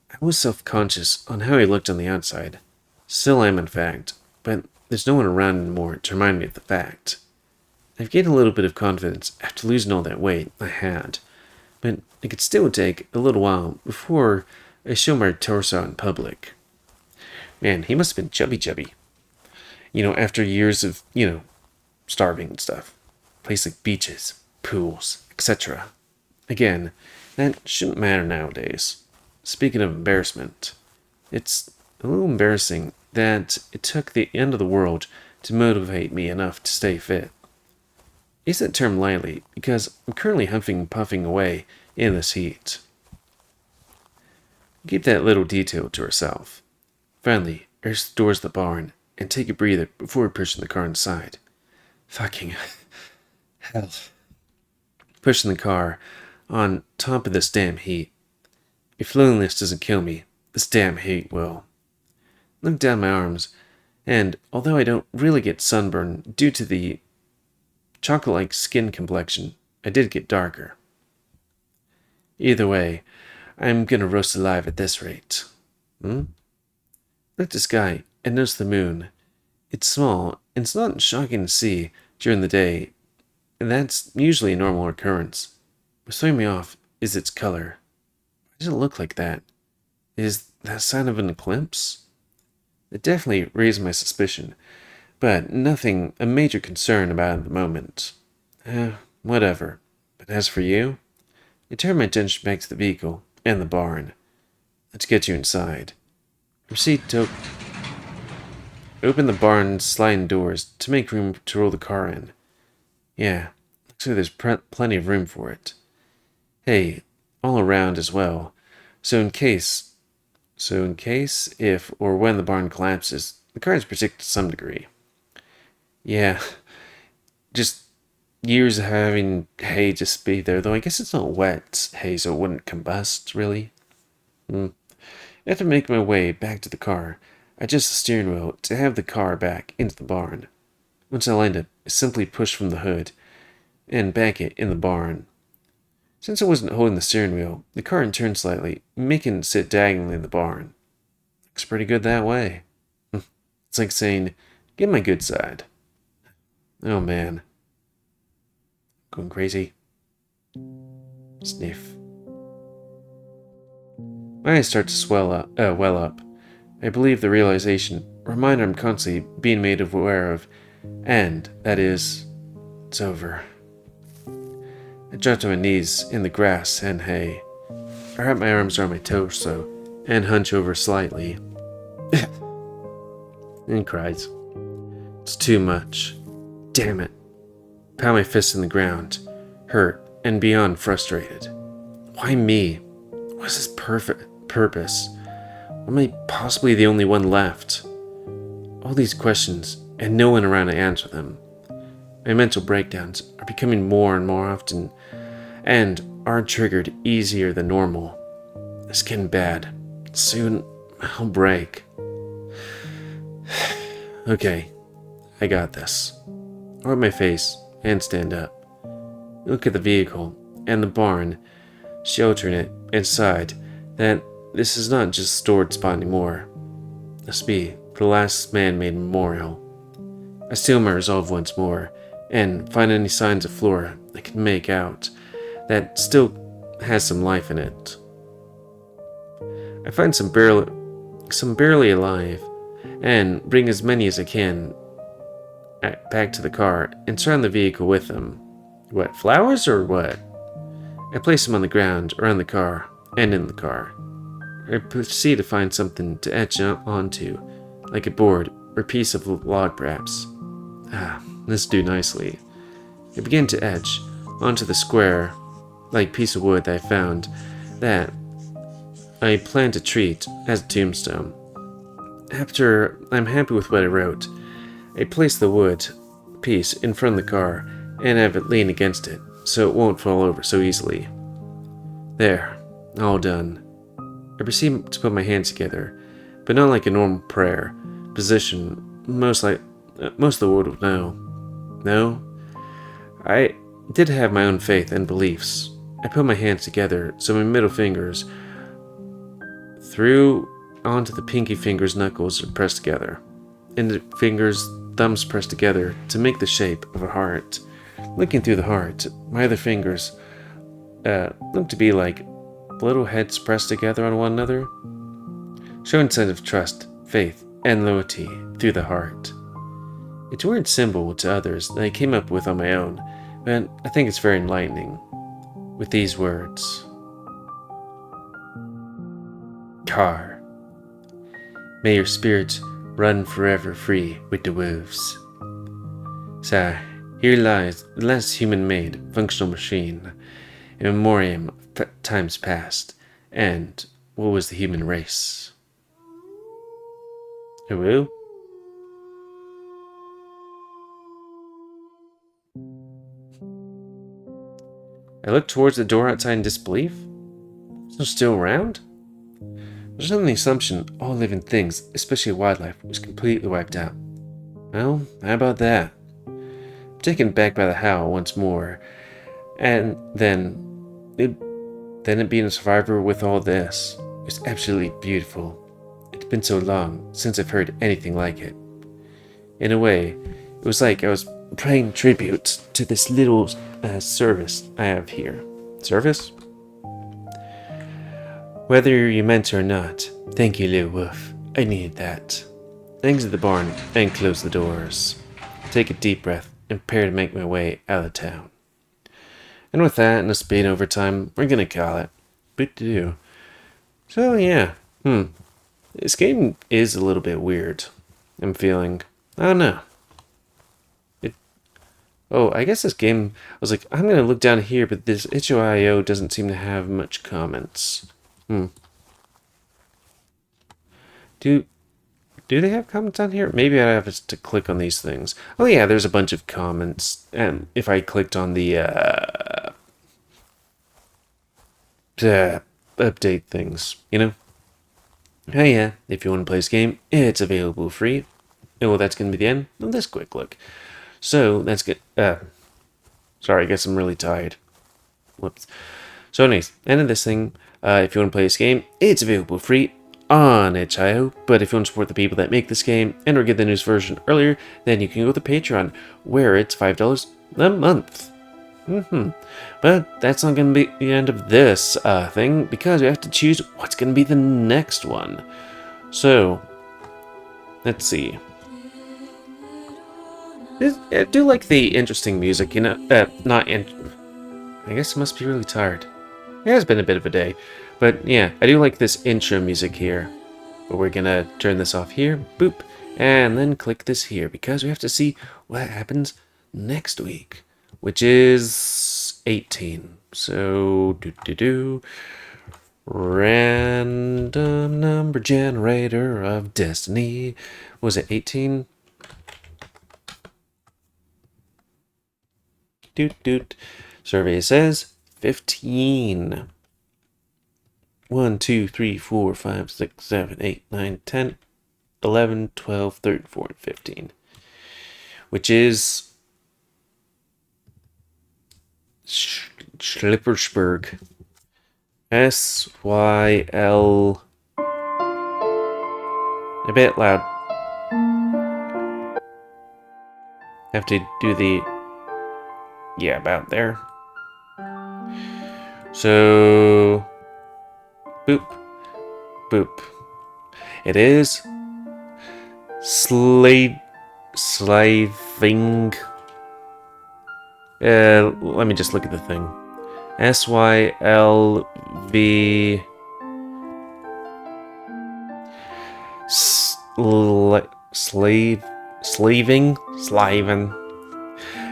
I was self-conscious on how I looked on the outside. Still am, in fact, but there's no one around anymore to remind me of the fact. I've gained a little bit of confidence after losing all that weight I had, but it could still take a little while before I show my torso in public. Man, he must have been chubby. After years of, starving and stuff. Places like beaches, pools, etc. Again, that shouldn't matter nowadays. Speaking of embarrassment, it's a little embarrassing that it took the end of the world to motivate me enough to stay fit. I use that term lightly because I'm currently huffing and puffing away in this heat. Keep that little detail to herself. Finally, I reach the doors of the barn and take a breather before pushing the car inside. Fucking hell. Pushing the car on top of this damn heat. If loneliness doesn't kill me, this damn heat will. I look down my arms, and although I don't really get sunburn due to the chocolate-like skin complexion, I did get darker. Either way, I'm gonna roast alive at this rate. Look at the sky and notice the moon. It's small, and it's not shocking to see during the day, and that's usually a normal occurrence. What's throwing me off is its color. Why does it look like that? Is that a sign of an eclipse? It definitely raised my suspicion, but nothing a major concern about at the moment. Whatever. But as for you, I turn my attention back to the vehicle and the barn. Let's get you inside. Proceed to open the barn's sliding doors to make room to roll the car in. Yeah, looks like there's plenty of room for it. Hey, all around as well. So in case if or when the barn collapses, the car is protected to some degree. Yeah, just years of having hay just be there, though I guess it's not wet hay, so it wouldn't combust, really. After making my way back to the car, I adjust the steering wheel to have the car back into the barn. Once I land it, I simply push from the hood and back it in the barn. Since I wasn't holding the steering wheel, the car turned slightly, making it sit diagonally in the barn. Looks pretty good that way. It's like saying, get my good side. Oh man. Going crazy. Sniff. My eyes start to well up. I believe the realization, reminder I'm constantly being made aware of, and that is, it's over. I drop to my knees in the grass and hay. I wrap my arms around my torso and hunch over slightly. And cries. It's too much. Damn it. Pound my fist in the ground, hurt and beyond frustrated. Why me? What's his purpose? Am I possibly the only one left? All these questions, and no one around to answer them. My mental breakdowns are becoming more and more often, and are triggered easier than normal. It's getting bad. Soon, I'll break. Okay, I got this. I rub my face and stand up. Look at the vehicle and the barn, sheltering it inside, that this is not just a storage spot anymore. This be the last man-made memorial. I steel my resolve once more, and find any signs of flora I can make out that still has some life in it. I find some barely alive, and bring as many as I can back to the car and surround the vehicle with them. What, flowers or what? I place them on the ground around the car and in the car. I proceed to find something to etch onto, like a board or piece of log perhaps. This do nicely. I begin to etch onto the square, like piece of wood that I found, that I plan to treat as a tombstone. After I'm happy with what I wrote, I place the wood piece in front of the car and have it lean against it, so it won't fall over so easily. There, all done. I proceed to put my hands together, but not like a normal prayer position most of the world would know. No, I did have my own faith and beliefs. I put my hands together so my middle fingers through onto the pinky fingers' knuckles are pressed together, and the fingers' thumbs pressed together to make the shape of a heart. Looking through the heart, my other fingers look to be like little heads pressed together on one another, showing signs of trust, faith, and loyalty through the heart. It's a weird symbol to others that I came up with on my own, but I think it's very enlightening. With these words: Car, may your spirit run forever free with the wolves. So, here lies the last human-made functional machine, a memoriam of times past, and what was the human race. Hello? I looked towards the door outside in disbelief. Is it still around? I was under the assumption all living things, especially wildlife, was completely wiped out. Well, how about that? I'm taken back by the howl once more, and then it being a survivor with all this. It was absolutely beautiful. It's been so long since I've heard anything like it. In a way, it was like I was paying tribute to this little service I have here. Service? Whether you meant it or not, thank you, little wolf. I needed that. I exit the barn and close the doors. Take a deep breath and prepare to make my way out of town. And with that and a speed overtime, we're gonna call it. But do. So yeah, this game is a little bit weird. I'm feeling, I don't know. I guess this game, I was like, I'm gonna look down here, but this itch.io doesn't seem to have much comments. Do they have comments on here? Maybe I have to click on these things. Oh yeah, there's a bunch of comments. And if I clicked on the update things, you know? Oh yeah, if you want to play this game, it's available free. Oh, that's going to be the end of this quick look. So, that's good. Sorry, I guess I'm really tired. Whoops. So anyways, end of this thing. If you want to play this game, it's available free on itch.io. But if you want to support the people that make this game and or get the news version earlier, then you can go to Patreon, where it's $5 a month. But that's not going to be the end of this thing, because we have to choose what's going to be the next one. So, let's see. I do like the interesting music, you know, I guess I must be really tired. It has been a bit of a day, but yeah, I do like this intro music here. But we're gonna turn this off here, boop, and then click this here, because we have to see what happens next week, which is 18. So, Random number generator of destiny. Was it 18? Doot doot. Survey says 15. 1, 2, 3, 4, 5, 6, 7, 8, 9, 10, 11, 12, 13, 14, 15. Which is Schlippersburg. SYL. A bit loud. Have to do the. Yeah, about there. So. Boop. Boop. It is. Slaving. Let me just look at the thing. SYLV. Slaving?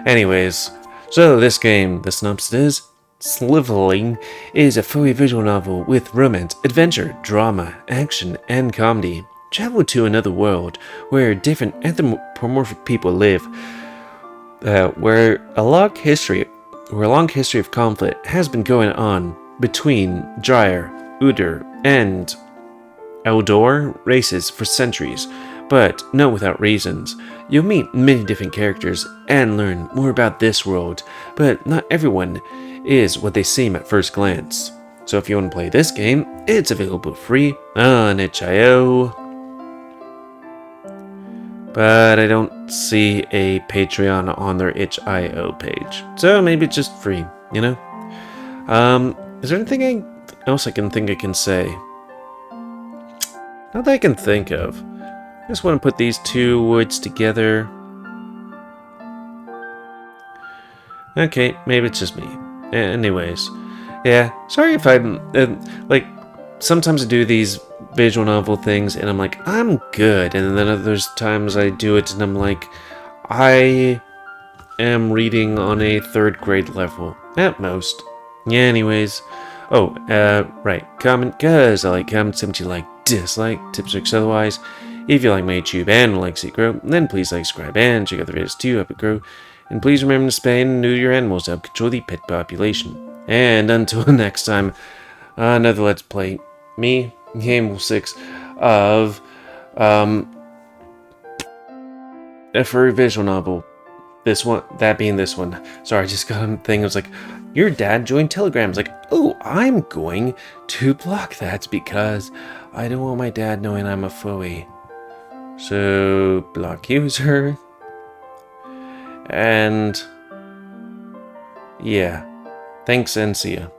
Anyways, so this game, the synopsis is, Sliveling is a furry visual novel with romance, adventure, drama, action, and comedy. Travel to another world where different anthropomorphic people live, where a long history of conflict has been going on between Dryer, Uder, and Eldor races for centuries, but not without reasons. You'll meet many different characters and learn more about this world, but not everyone is what they seem at first glance. So if you want to play this game, it's available free on itch.io. But I don't see a Patreon on their itch.io page. So maybe it's just free, you know? Is there anything else I can say? Not that I can think of. I just want to put these two woods together. Okay, maybe it's just me. Anyways, yeah, sorry if I'm, like, sometimes I do these visual novel things and I'm like, I'm good, and then there's times I do it and I'm like, I am reading on a 3rd grade level, at most. Yeah, anyways. Oh, right, comment, cause I like comments, simply like dislike, tips or tricks otherwise. If you like my YouTube and would like to see it grow, then please like, subscribe, and check out the videos too, help it grow. And please remember to spay and neuter your animals to help control the pet population. And until next time, another Let's Play, me, GamerWolfSix, of, a furry visual novel. This one, that being this one. Sorry, I just got a thing, I was like, your dad joined Telegram. I was like, oh, I'm going to block that because I don't want my dad knowing I'm a furry. So, block user. And yeah, thanks and see ya.